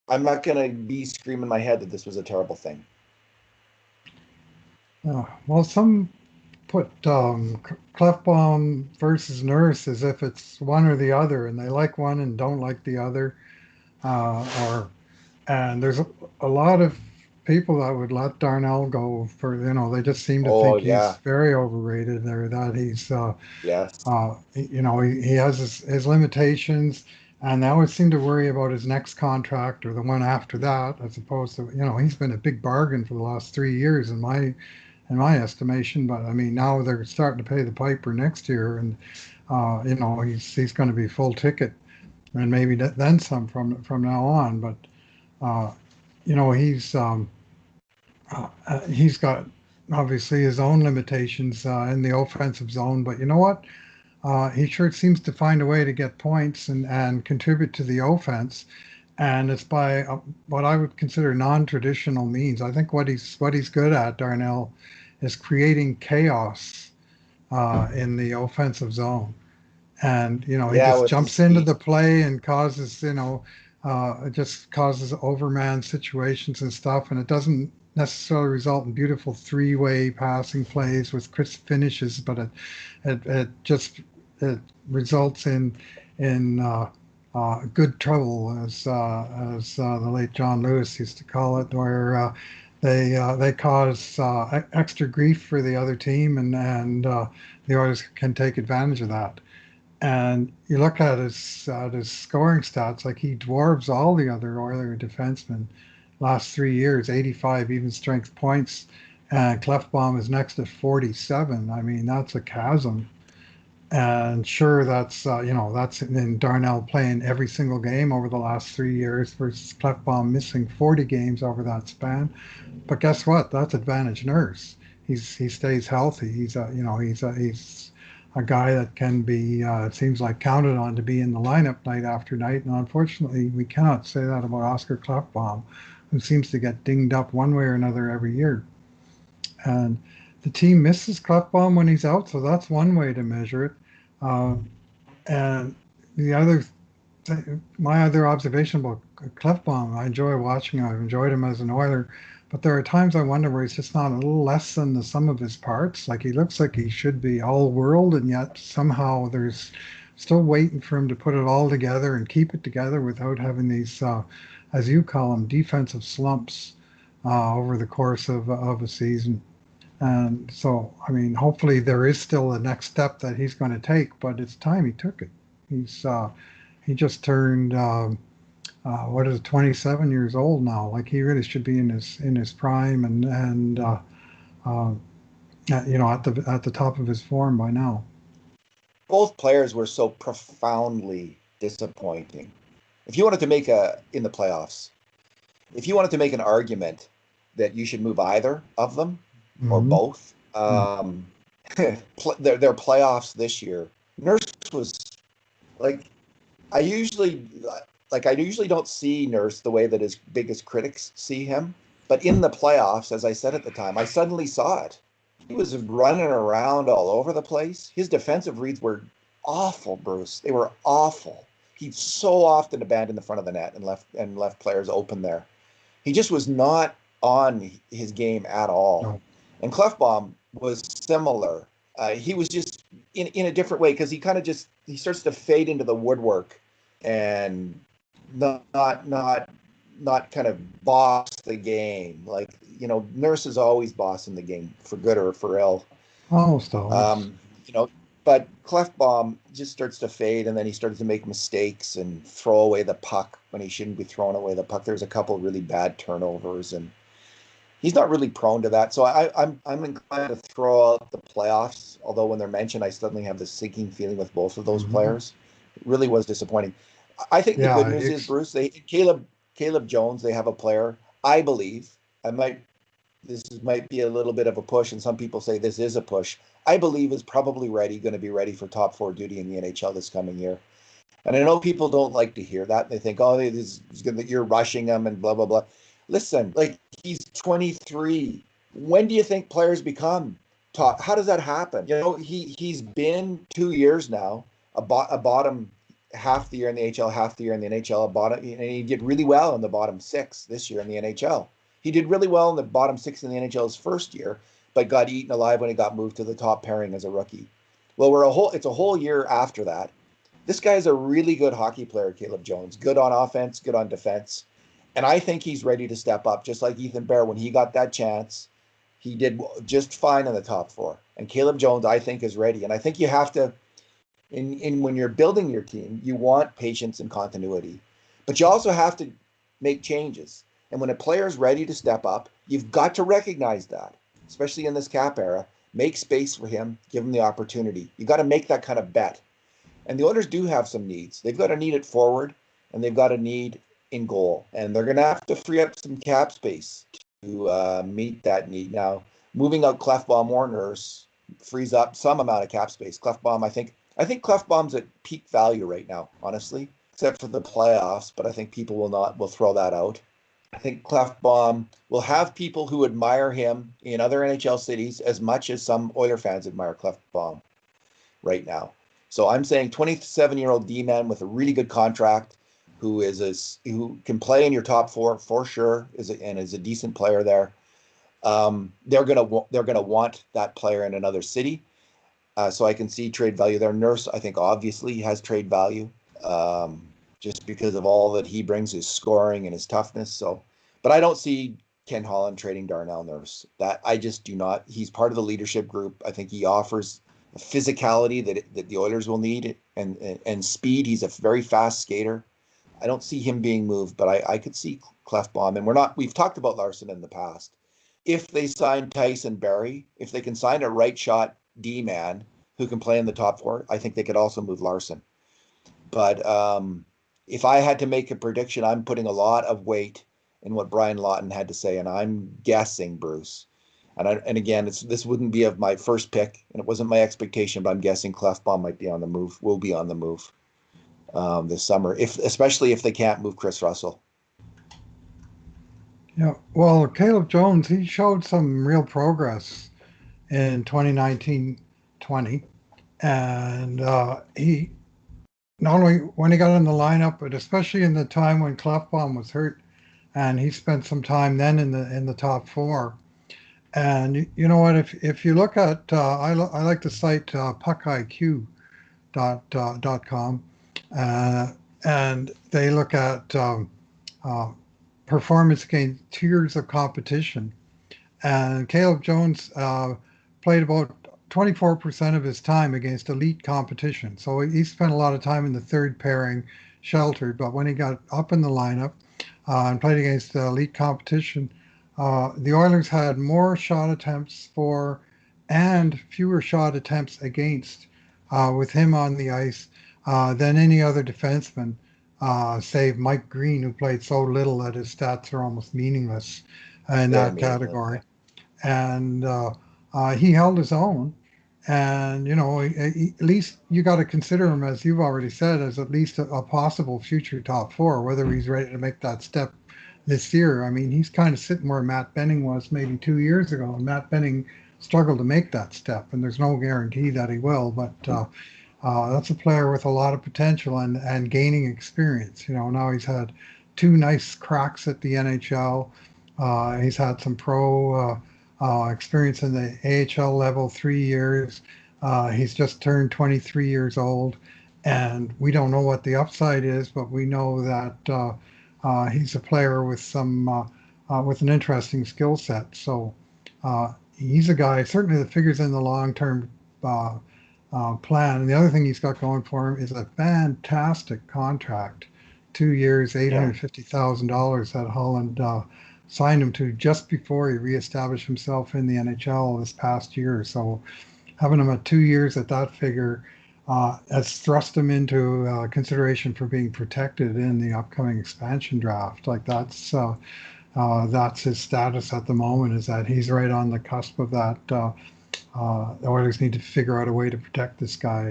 I'm not going to be screaming in my head that this was a terrible thing. Well, some put Klefbom versus Nurse as if it's one or the other, and they like one and don't like the other. And there's a lot of people that would let Darnell go for, they just seem to think he's very overrated, or that he's, he has his limitations, and they always seem to worry about his next contract or the one after that, as opposed to, he's been a big bargain for the last 3 years in my estimation. But I mean, now they're starting to pay the piper next year, and he's going to be full ticket, and maybe then some from now on. But he's got obviously his own limitations in the offensive zone. But you know what? He sure seems to find a way to get points and contribute to the offense. And it's by what I would consider non-traditional means. I think what he's good at, Darnell, is creating chaos in the offensive zone. And he just jumps into the play and causes it just causes overman situations and stuff, and it doesn't necessarily result in beautiful three-way passing plays with crisp finishes, but it results in good trouble, as the late John Lewis used to call it, where they cause extra grief for the other team, and the Oilers can take advantage of that. And you look at his scoring stats, like he dwarfs all the other Oiler defensemen last 3 years, 85 even strength points, and Klefbom is next at 47. I mean, that's a chasm. And sure, that's in Darnell playing every single game over the last 3 years versus Klefbom missing 40 games over that span. But guess what? That's advantage Nurse. He stays healthy. He's a guy that can be, it seems like, counted on to be in the lineup night after night. And unfortunately, we cannot say that about Oscar Klefbom, who seems to get dinged up one way or another every year. And the team misses Klefbom when he's out, so that's one way to measure it. And my other observation about Klefbom, I enjoy watching him. I've enjoyed him as an Oiler. But there are times I wonder where he's just not a little less than the sum of his parts. Like, he looks like he should be all world, and yet somehow there's still waiting for him to put it all together and keep it together without having these, as you call them, defensive slumps over the course of a season. And so, I mean, hopefully there is still a next step that he's going to take, but it's time he took it. He just turned 27 years old now. Like, he really should be in his prime and at the top of his form by now. Both players were so profoundly disappointing. If you wanted to make in the playoffs, if you wanted to make an argument that you should move either of them or both, their playoffs this year, Nurse was like, I usually don't see Nurse the way that his biggest critics see him. But in the playoffs, as I said at the time, I suddenly saw it. He was running around all over the place. His defensive reads were awful, Bruce. They were awful. He so often abandoned the front of the net and left players open there. He just was not on his game at all. No. And Klefbom was similar. He was just in a different way because he starts to fade into the woodwork and not kind of boss the game. Like, Nurse is always bossing the game for good or for ill. Almost always. But Klefbom just starts to fade, and then he starts to make mistakes and throw away the puck when he shouldn't be throwing away the puck. There's a couple of really bad turnovers, and he's not really prone to that. So I'm inclined to throw out the playoffs, although when they're mentioned, I suddenly have this sinking feeling with both of those players. It really was disappointing. I think the good news is, Bruce, Caleb Jones, they have a player, I believe, this might be a little bit of a push, and some people say this is a push, I believe is probably going to be ready for top 4 duty in the NHL this coming year. And I know people don't like to hear that. They think, you're rushing him and blah, blah, blah. Listen, he's 23. When do you think players become top? How does that happen? He's been 2 years now, a bottom half the year in the AHL, half the year in the NHL, and he did really well in the bottom 6 this year in the NHL. He did really well in the bottom 6 in the NHL his first year, but got eaten alive when he got moved to the top pairing as a rookie. Well, it's a whole year after that. This guy is a really good hockey player, Caleb Jones. Good on offense, good on defense. And I think he's ready to step up, just like Ethan Bear. When he got that chance, he did just fine in the top 4. And Caleb Jones, I think, is ready. And I think you have to, when you're building your team, you want patience and continuity. But you also have to make changes. And when a player is ready to step up, you've got to recognize that, especially in this cap era. Make space for him, give him the opportunity. You got to make that kind of bet. And the Oilers do have some needs. They've got a need at forward, and they've got a need in goal. And they're going to have to free up some cap space to meet that need. Now, moving out Klefbom or Nurse frees up some amount of cap space. Klefbom, I think Klefbom's at peak value right now, honestly, except for the playoffs, but I think people will throw that out. I think Klefbom will have people who admire him in other NHL cities as much as some Oiler fans admire Klefbom right now. So I'm saying 27-year-old D-man with a really good contract who can play in your top 4 for sure, is a decent player there. They're gonna want that player in another city. So I can see trade value there. Nurse, I think, obviously has trade value. Just because of all that he brings, his scoring and his toughness. So, but I don't see Ken Holland trading Darnell Nurse. That I just do not. He's part of the leadership group. I think he offers a physicality that the Oilers will need and speed. He's a very fast skater. I don't see him being moved, but I could see Klefbom. And we've talked about Larsson in the past. If they sign Tyson Barrie, if they can sign a right shot D-man who can play in the top 4, I think they could also move Larsson. But if I had to make a prediction, I'm putting a lot of weight in what Brian Lawton had to say, and I'm guessing, Bruce. And again, this wouldn't be of my first pick, and it wasn't my expectation, but I'm guessing Klefbom might be on the move, will be on the move this summer, especially if they can't move Chris Russell. Yeah, well, Caleb Jones, he showed some real progress in 2019-20, and he not only when he got in the lineup, but especially in the time when Klefbom was hurt, and he spent some time then in the top 4. And you know what? If you look at, I like the site puckiq.com, and they look at performance against tiers of competition. And Caleb Jones played about 24% of his time against elite competition. So he spent a lot of time in the third pairing, sheltered. But when he got up in the lineup and played against elite competition, the Oilers had more shot attempts for and fewer shot attempts against with him on the ice than any other defenseman, save Mike Green, who played so little that his stats are almost meaningless in that category. And he held his own. And, at least you got to consider him, as you've already said, as at least a possible future top 4. Whether he's ready to make that step this year. I mean, he's kind of sitting where Matt Benning was maybe 2 years ago, and Matt Benning struggled to make that step, and there's no guarantee that he will. But that's a player with a lot of potential and gaining experience. You know, now he's had two nice cracks at the NHL. He's had some pro experience in the AHL level, 3 years. He's just turned 23 years old, and we don't know what the upside is, but we know that he's a player with some with an interesting skill set. So he's a guy certainly that figures in the long-term plan. And the other thing he's got going for him is a fantastic contract. 2 years, $850,000 that Holland signed him to just before he reestablished himself in the NHL this past year. So having him at 2 years at that figure has thrust him into consideration for being protected in the upcoming expansion draft. Like that's his status at the moment, is that he's right on the cusp of that. The Oilers need to figure out a way to protect this guy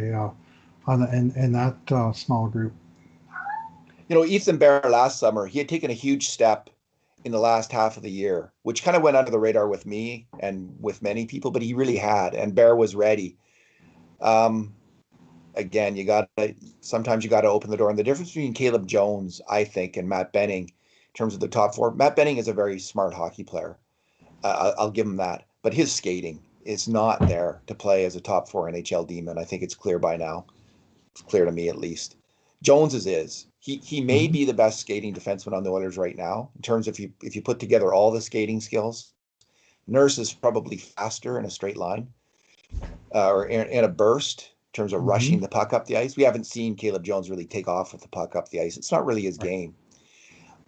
in that small group. You know, Ethan Bear last summer, he had taken a huge step in the last half of the year, which kind of went under the radar with me and with many people, but he really had, and Bear was ready. Again, sometimes you got to open the door. And the difference between Caleb Jones, I think, and Matt Benning, in terms of the top four, Matt Benning is a very smart hockey player. I'll give him that. But his skating is not there to play as a top four NHL D-man. I think it's clear by now. It's clear to me, at least. Jones's is. He may be the best skating defenseman on the Oilers right now, in terms of if you put together all the skating skills. Nurse is probably faster in a straight line or in a burst in terms of rushing the puck up the ice. We haven't seen Caleb Jones really take off with the puck up the ice. It's not really his game.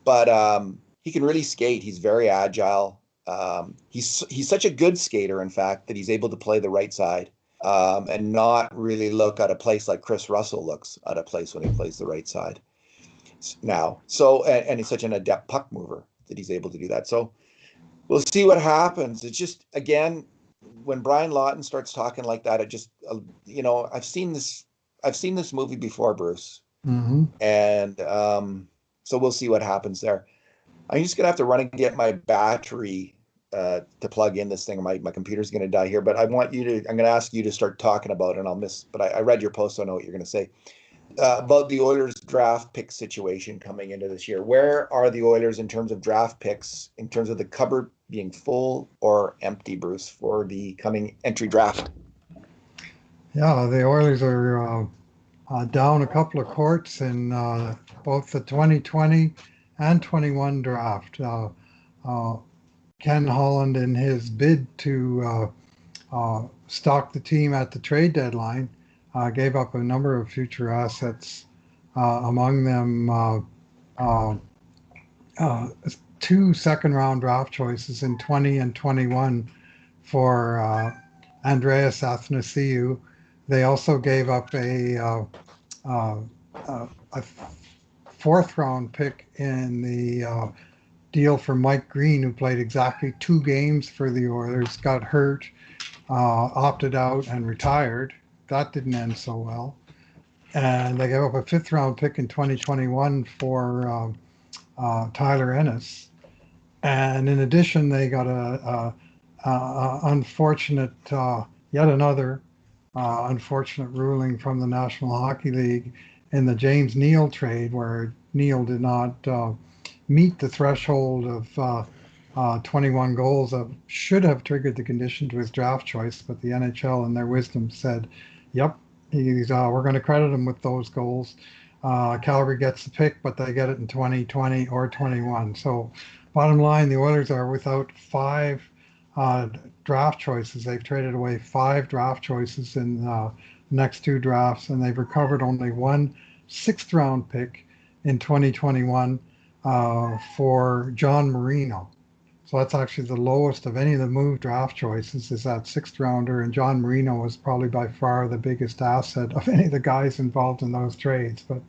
But he can really skate. He's very agile. He's such a good skater, in fact, that he's able to play the right side and not really look at a place like Chris Russell looks at a place when he plays the right side now. So, and he's such an adept puck mover that he's able to do that. So we'll see what happens. It's just, again, when Brian Lawton starts talking like that, it just, you know, I've seen this movie before, Bruce. And so we'll see what happens there. I'm just going to have to run and get my battery to plug in this thing. My computer's going to die here, but I'm going to ask you to start talking about it, but I read your post, so I know what you're going to say. About the Oilers draft pick situation coming into this year. Where are the Oilers in terms of draft picks, in terms of the cupboard being full or empty, Bruce, for the coming entry draft? Yeah, the Oilers are down a couple of courts in both the 2020 and 21 draft. Ken Holland, in his bid to stock the team at the trade deadline, gave up a number of future assets, among them 2 second-round draft choices in 20 and 21 for Andreas Athanasiou. They also gave up a 4th-round pick in the deal for Mike Green, who played exactly 2 games for the Oilers, got hurt, opted out, and retired. That didn't end so well. And they gave up a 5th-round pick in 2021 for Tyler Ennis. And in addition, they got yet another unfortunate ruling from the National Hockey League in the James Neal trade, where Neal did not meet the threshold of 21 goals that should have triggered the condition to his draft choice, but the NHL, in their wisdom, said, yep, we're going to credit him with those goals. Calgary gets the pick, but they get it in 2020 or 21. So bottom line, the Oilers are without 5 draft choices. They've traded away 5 draft choices in the next 2 drafts, and they've recovered only 1 6th-round pick in 2021 for John Marino. So that's actually the lowest of any of the moved draft choices, is that 6th-rounder, and John Marino was probably by far the biggest asset of any of the guys involved in those trades. But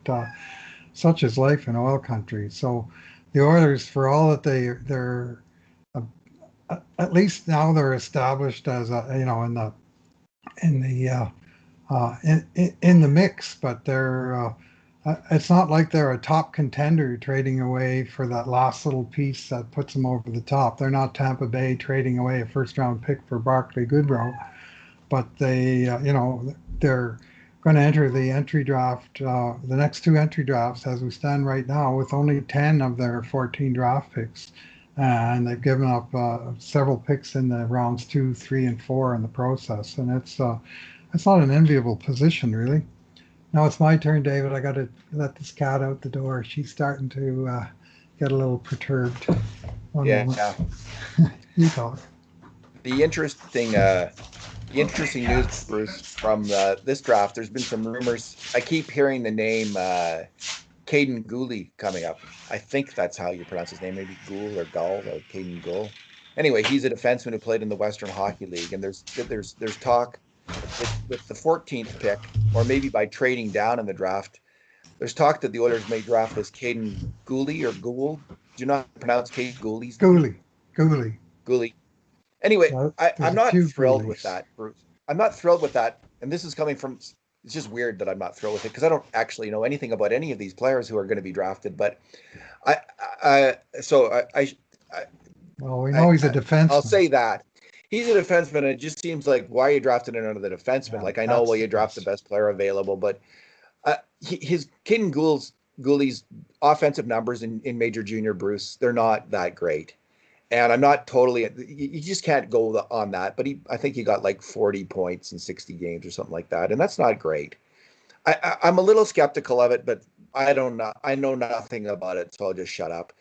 such is life in oil country. So the Oilers, for all that they're at least now they're established as in the mix, but they're It's not like they're a top contender trading away for that last little piece that puts them over the top. They're not Tampa Bay trading away a first round pick for Barclay Goodrow, but they're going to enter the entry draft, the next two entry drafts as we stand right now, with only 10 of their 14 draft picks. And they've given up several picks in the rounds 2, 3, and 4 in the process. And it's not an enviable position, really. Now it's my turn, David. I got to let this cat out the door. She's starting to get a little perturbed. One moment. Yeah. You talk. The interesting news, Bruce, from this draft. There's been some rumors. I keep hearing the name Caden Gooley coming up. I think that's how you pronounce his name. Maybe Gould or Gull or Caden Gould. Anyway, he's a defenseman who played in the Western Hockey League, and there's talk with the 14th pick, or maybe by trading down in the draft. There's talk that the Oilers may draft this Caden Gooley or Gould. Do you not pronounce Caden Gooley's name? Gooley. Anyway, I'm not thrilled with that, Bruce. I'm not thrilled with that. And this is coming from, it's just weird that I'm not thrilled with it because I don't actually know anything about any of these players who are going to be drafted. But well, we know he's a defenseman. I'll say that. He's a defenseman, and it just seems like, why are you drafting another defenseman? Yeah, like, I know, well, you draft the best player available, but his Caden Gooley's offensive numbers in Major Junior, Bruce, they're not that great. And I'm not totally, you just can't go on that, but I think he got like 40 points in 60 games or something like that, and that's not great. I'm a little skeptical of it, but I know nothing about it, so I'll just shut up.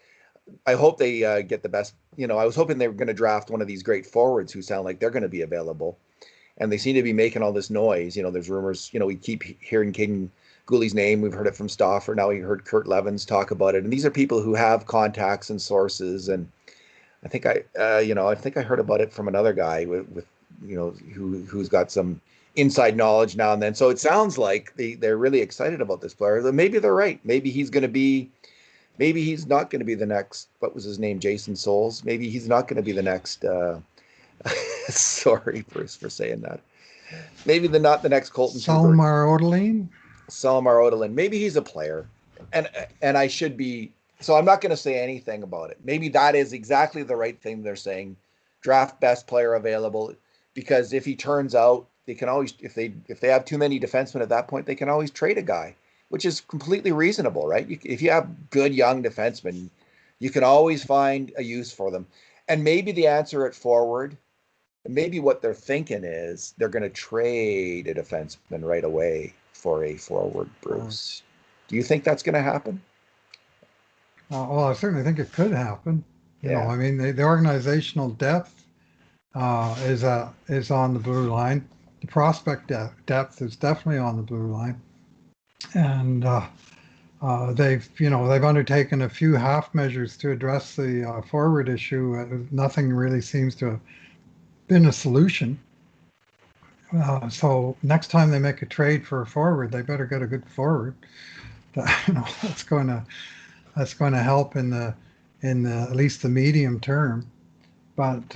I hope they get the best. I was hoping they were going to draft one of these great forwards who sound like they're going to be available, and they seem to be making all this noise. There's rumors. We keep hearing Caden Gooley's name. We've heard it from Stauffer. Now we heard Kurt Levens talk about it, and these are people who have contacts and sources. And I think I heard about it from another guy with who's got some inside knowledge now and then. So it sounds like they're really excited about this player. Maybe they're right. Maybe he's not going to be the next, what was his name? Jason Souls. Maybe he's not going to be the next, sorry, Bruce, for saying that. Maybe not the next Colton. Salmar Odolin. Maybe he's a player. And I should be, so I'm not going to say anything about it. Maybe that is exactly the right thing they're saying. Draft best player available, because if he turns out, they can always, if they have too many defensemen at that point, they can always trade a guy, which is completely reasonable, right? If you have good young defensemen, you can always find a use for them. And maybe the answer at forward, maybe what they're thinking is they're going to trade a defenseman right away for a forward, Bruce. Do you think that's going to happen? Well, I certainly think it could happen. I mean, the organizational depth is on the blue line. The prospect depth is definitely on the blue line. And they've undertaken a few half measures to address the forward issue. Nothing really seems to have been a solution. So next time they make a trade for a forward, they better get a good forward. That's going to help in the at least the medium term. But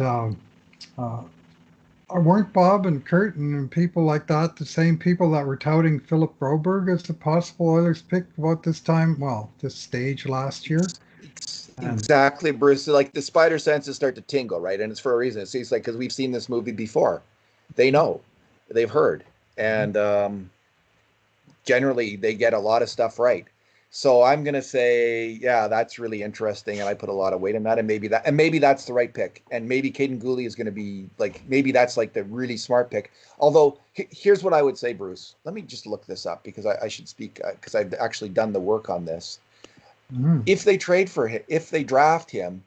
weren't Bob and Kurt and people like that the same people that were touting Philip Broberg as a possible Oilers pick about this stage last year? Exactly, Bruce. Like, the spider senses start to tingle, right? And it's for a reason. It's like, because we've seen this movie before. They know. They've heard. And generally, they get a lot of stuff right. So I'm going to say, yeah, that's really interesting, and I put a lot of weight in that, and maybe that's the right pick, and maybe Caden Gooley is going to be maybe that's like the really smart pick. Although here's what I would say, Bruce. Let me just look this up, because I should speak, because I've actually done the work on this. If they trade for him, if they draft him,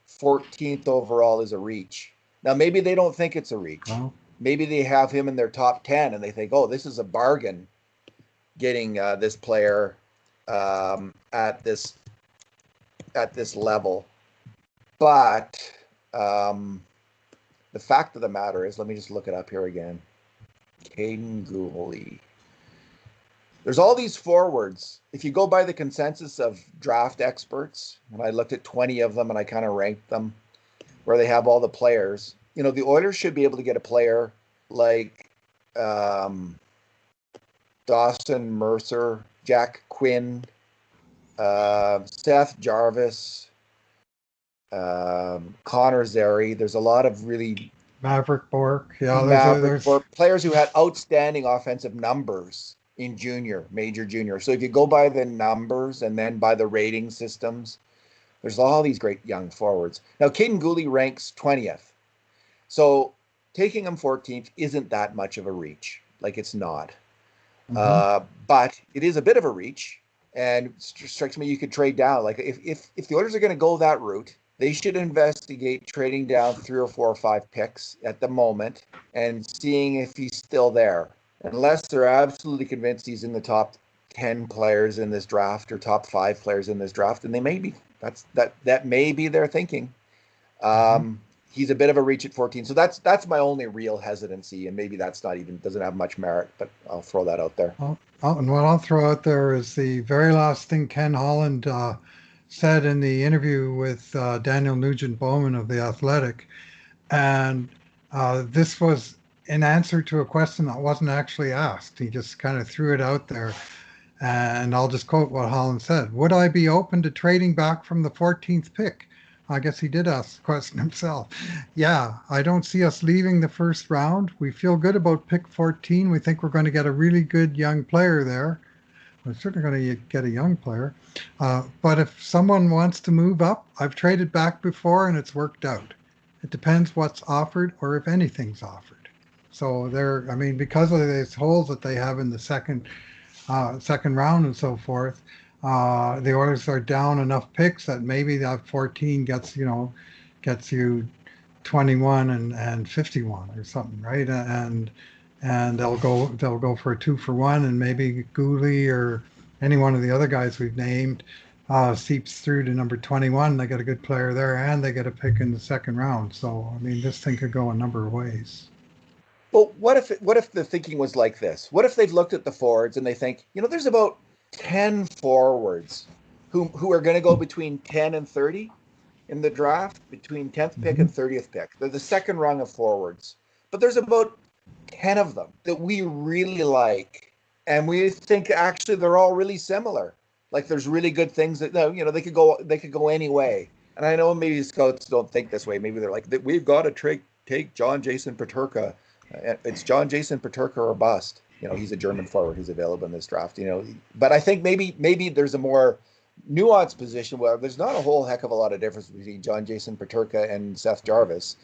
14th overall is a reach. Now maybe they don't think it's a reach. Oh. Maybe they have him in their top 10, and they think, oh, this is a bargain, getting this player at this level. But the fact of the matter is, let me just look it up here again. Caden Gooley. There's all these forwards. If you go by the consensus of draft experts, and I looked at 20 of them and I kind of ranked them where they have all the players, the Oilers should be able to get a player like Dawson Mercer, Jack Quinn, Seth Jarvis, Connor Zary. There's a lot of really Maverick Bork. Yeah, Maverick Bork players who had outstanding offensive numbers in major junior. So if you go by the numbers and then by the rating systems, there's all these great young forwards. Now, Caden Gooley ranks 20th. So taking him 14th isn't that much of a reach. Like, it's not. But it is a bit of a reach. And it strikes me you could trade down. Like, if the Oilers are going to go that route, they should investigate trading down 3 or 4 or 5 picks at the moment and seeing if he's still there. Unless they're absolutely convinced he's in the top 10 players in this draft or top 5 players in this draft, and they may be. That may be their thinking. He's a bit of a reach at 14, so that's my only real hesitancy, and maybe that's not even doesn't have much merit, but I'll throw that out there. And what I'll throw out there is the very last thing Ken Holland said in the interview with Daniel Nugent-Bowman of The Athletic, and this was in answer to a question that wasn't actually asked. He just kind of threw it out there. And I'll just quote what Holland said. Would I be open to trading back from the 14th pick? I guess he did ask the question himself. Yeah, I don't see us leaving the first round. We feel good about pick 14. We think we're going to get a really good young player there. We're certainly going to get a young player. But if someone wants to move up, I've traded back before and it's worked out. It depends what's offered or if anything's offered. So because of these holes that they have in the second round and so forth, the Oilers are down enough picks that maybe that 14 gets you 21 and 51 or something, right? And they'll go for a 2-for-1, and maybe Gooley or any one of the other guys we've named seeps through to number 21. They get a good player there, and they get a pick in the second round. So this thing could go a number of ways. Well, what if the thinking was like this? What if they've looked at the forwards and they think, there's about 10 forwards who are going to go between 10 and 30 in the draft, between 10th pick and 30th pick. They're the second rung of forwards. But there's about 10 of them that we really like, and we think actually they're all really similar. Like, there's really good things that they could go any way. And I know maybe scouts don't think this way. Maybe they're like, we've got to take John Jason Peterka. It's John Jason Peterka or bust. He's a German forward who's available in this draft. But I think maybe there's a more nuanced position where there's not a whole heck of a lot of difference between John Jason Peterka and Seth Jarvis.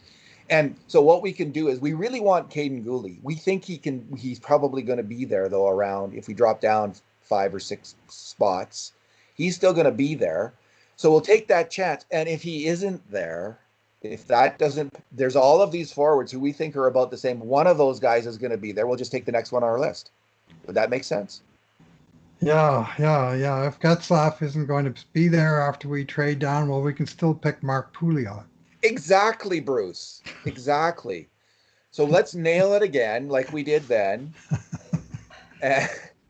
And so what we can do is we really want Caden Gooley. We think he's probably going to be there, though, around, if we drop down 5 or 6 spots, he's still going to be there. So we'll take that chance. And if he isn't there, if that doesn't, there's all of these forwards who we think are about the same. One of those guys is going to be there. We'll just take the next one on our list. Would that make sense? Yeah. If Getzlaf isn't going to be there after we trade down, well, we can still pick Mark Pouliot. Exactly, Bruce. Exactly. So let's nail it again like we did then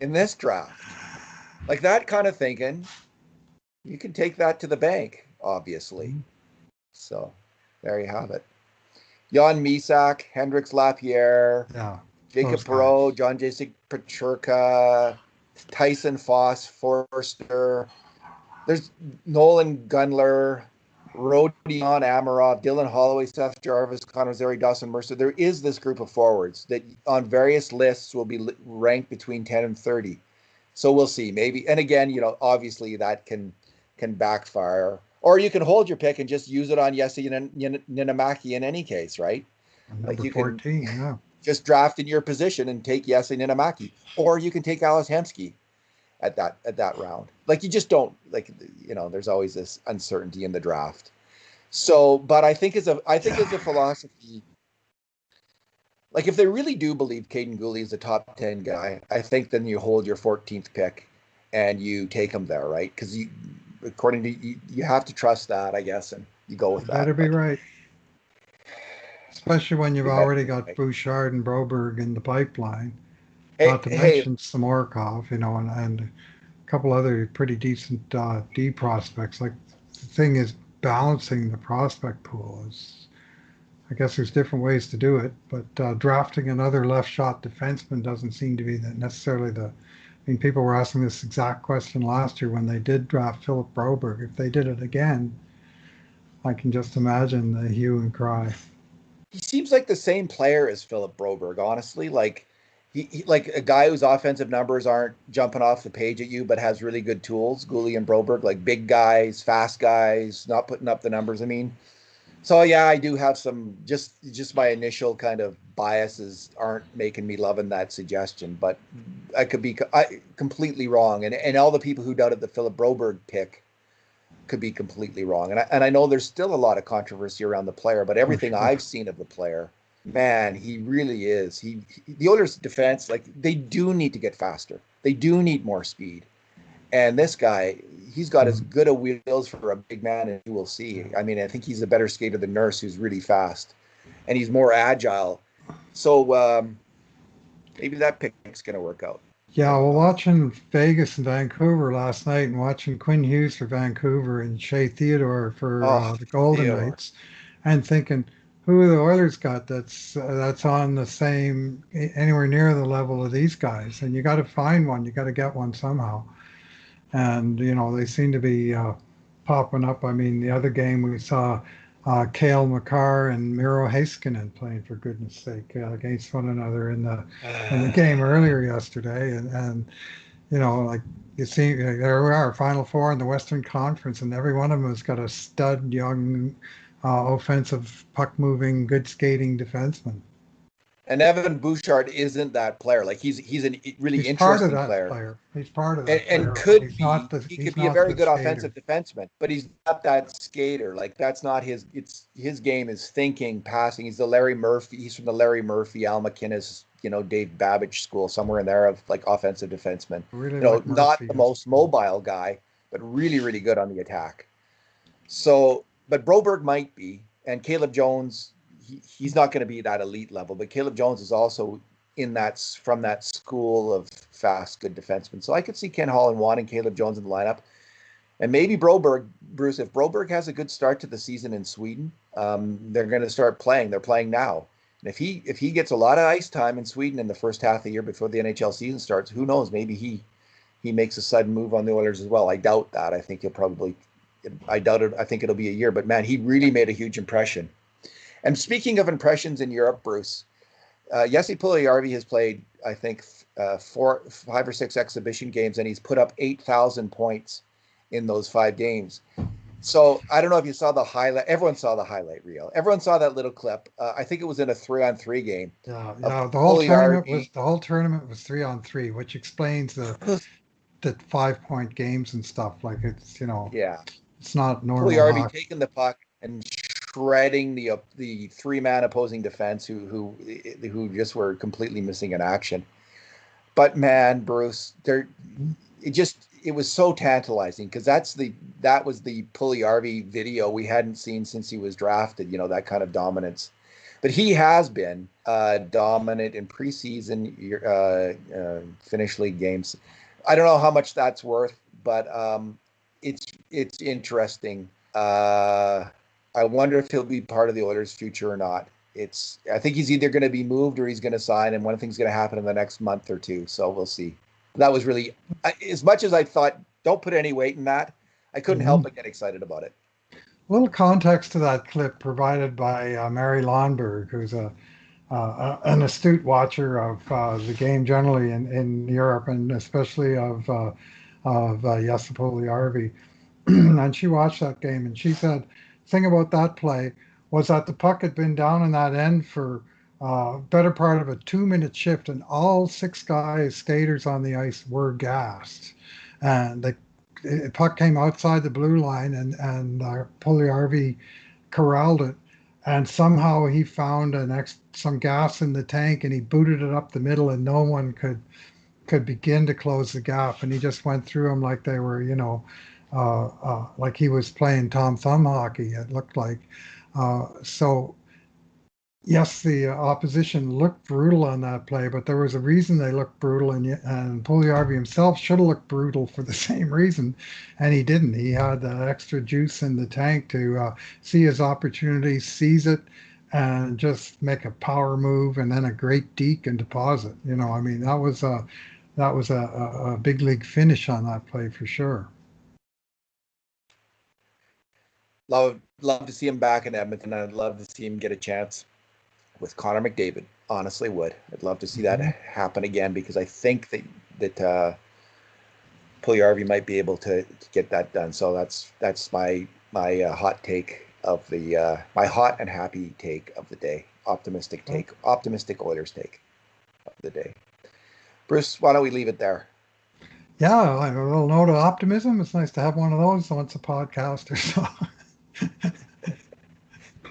in this draft. Like that kind of thinking, you can take that to the bank, obviously. So there you have it. Jan Misak, Hendrix Lapierre, Jacob Perreault, John Jason Peterka, Tyson Foss, Forster. There's Nolan Gunler, Rodion Amarov, Dylan Holloway, Seth Jarvis, Connor Zary, Dawson Mercer. There is this group of forwards that on various lists will be ranked between 10 and 30. So we'll see. Maybe, and again, obviously that can backfire. Or you can hold your pick and just use it on Jesse Niinimaki in any case, right? Like you 14, can just draft in your position and take Jesse Niinimaki. Or you can take Ales Hemsky at that round. Like you just don't, there's always this uncertainty in the draft. So, but I think as a philosophy, like if they really do believe Caden Gooley is a top 10 guy, I think then you hold your 14th pick and you take him there, right? Because according to you have to trust that, I guess, and you go with that. Better be right. Especially when you've already got Bouchard and Broberg in the pipeline. Not to mention Samorkov, and a couple other pretty decent D prospects. Like the thing is balancing the prospect pool. I guess there's different ways to do it, but drafting another left shot defenseman doesn't seem to be necessarily the I mean, people were asking this exact question last year when they did draft Philip Broberg. If they did it again, I can just imagine the hue and cry. He seems like the same player as Philip Broberg, honestly. Like he like a guy whose offensive numbers aren't jumping off the page at you, but has really good tools. Gooley and Broberg, like big guys, fast guys, not putting up the numbers. I mean, so yeah, I do have some just my initial kind of biases aren't making me loving that suggestion, but I could be completely wrong. And all the people who doubted the Philip Broberg pick could be completely wrong. And I know there's still a lot of controversy around the player, but For everything sure. I've seen of the player, man, he really is. The Oilers defense, like they do need to get faster. They do need more speed. And this guy, he's got as Mhm. good a wheels for a big man as you will see. I mean, I think he's a better skater than Nurse, who's really fast, and he's more agile. So maybe that pick's going to work out. Yeah, Maybe well, not. watching Vegas and Vancouver last night and watching Quinn Hughes for Vancouver and Shea Theodore for Oh, the Golden Theodore. Knights, and thinking, who the Oilers got that's on the same anywhere near the level of these guys, and you got to find one, you got to get one somehow, and they seem to be popping up. I mean, the other game we saw Cale Makar and Miro Heiskanen playing for goodness sake against one another in the game earlier yesterday, and like you see, there we are, Final Four in the Western Conference, and every one of them has got a stud young, offensive, puck-moving, good skating defenseman. And Evan Bouchard isn't that player. Like he's a really He's part of interesting that player. player. He's part of and, that and player, but could he's not be the he could he's be a not very the good skater. offensive defenseman, but he's not that skater. Like that's not his game is thinking, passing. He's the Larry Murphy. He's from the Larry Murphy, Al McInnes, Dave Babbage school, somewhere in there of like offensive defenseman. I really like Not Murphy the as most mobile guy, but really, really good on the attack. So, but Broberg might be, and Caleb Jones, he's not going to be that elite level, but Caleb Jones is also from that school of fast, good defensemen. So I could see Ken Holland wanting Caleb Jones in the lineup, and maybe Broberg, Bruce. If Broberg has a good start to the season in Sweden, they're going to start playing. They're playing now. And if he gets a lot of ice time in Sweden in the first half of the year before the NHL season starts, who knows? Maybe he makes a sudden move on the Oilers as well. I doubt that. I think he'll probably. I doubt it. I think it'll be a year. But man, he really made a huge impression. And speaking of impressions in Europe, Bruce, Jesse Puljujärvi has played, I think, 5 or 6 exhibition games, and he's put up 8,000 points in those 5 games. So I don't know if you saw the highlight. Everyone saw the highlight reel. Everyone saw that little clip. I think it was in a 3-on-3 game Yeah, of yeah. Puljujärvi. The whole tournament was 3-on-3, which explains the 5 point games and stuff. Like Yeah, it's not normal Puljujärvi hockey. taking the puck and shredding the 3-man opposing defense who just were completely missing in action. But man, Bruce, it was so tantalizing because that was the Puljujärvi video we hadn't seen since he was drafted. That kind of dominance. But he has been dominant in preseason finish league games. I don't know how much that's worth, but it's interesting. I wonder if he'll be part of the Oilers' future or not. I think he's either going to be moved or he's going to sign, and one thing's going to happen in the next month or two. So we'll see. That was really, as much as I thought, don't put any weight in that. I couldn't help Mhm. but get excited about it. A little context to that clip provided by Mary Lonberg, who's an astute watcher of the game generally in Europe and especially of Jesse Puljujärvi. And she watched that game and she said, the thing about that play was that the puck had been down in that end for better part of a 2-minute shift, and all 6 skaters on the ice were gassed, and the puck came outside the blue line, and Puljujärvi corralled it, and somehow he found some gas in the tank, and he booted it up the middle, and no one could begin to close the gap, and he just went through them like they were, like he was playing Tom Thumb hockey. It looked like. So yes, the opposition looked brutal on that play, but there was a reason they looked brutal, and Puljujärvi himself should have looked brutal for the same reason, and he didn't. He had that extra juice in the tank to see his opportunity, seize it, and just make a power move, and then a great deke and deposit. I mean, that was that was a big league finish on that play for sure. Love to see him back in Edmonton. I'd love to see him get a chance with Connor McDavid. Honestly, would. I'd love to see that happen again, because I think that Puljujarvi might be able to get that done. So that's my hot take of the my hot and happy take of the day. Optimistic Oilers take of the day. Bruce, why don't we leave it there? Yeah, a little note of optimism. It's nice to have one of those once a podcast or so.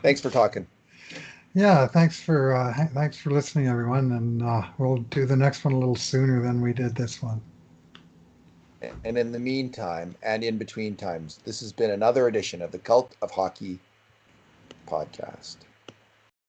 Thanks for talking. Yeah, thanks for listening, everyone, and we'll do the next one a little sooner than we did this one. And in the meantime, and in between times, this has been another edition of the Cult of Hockey podcast.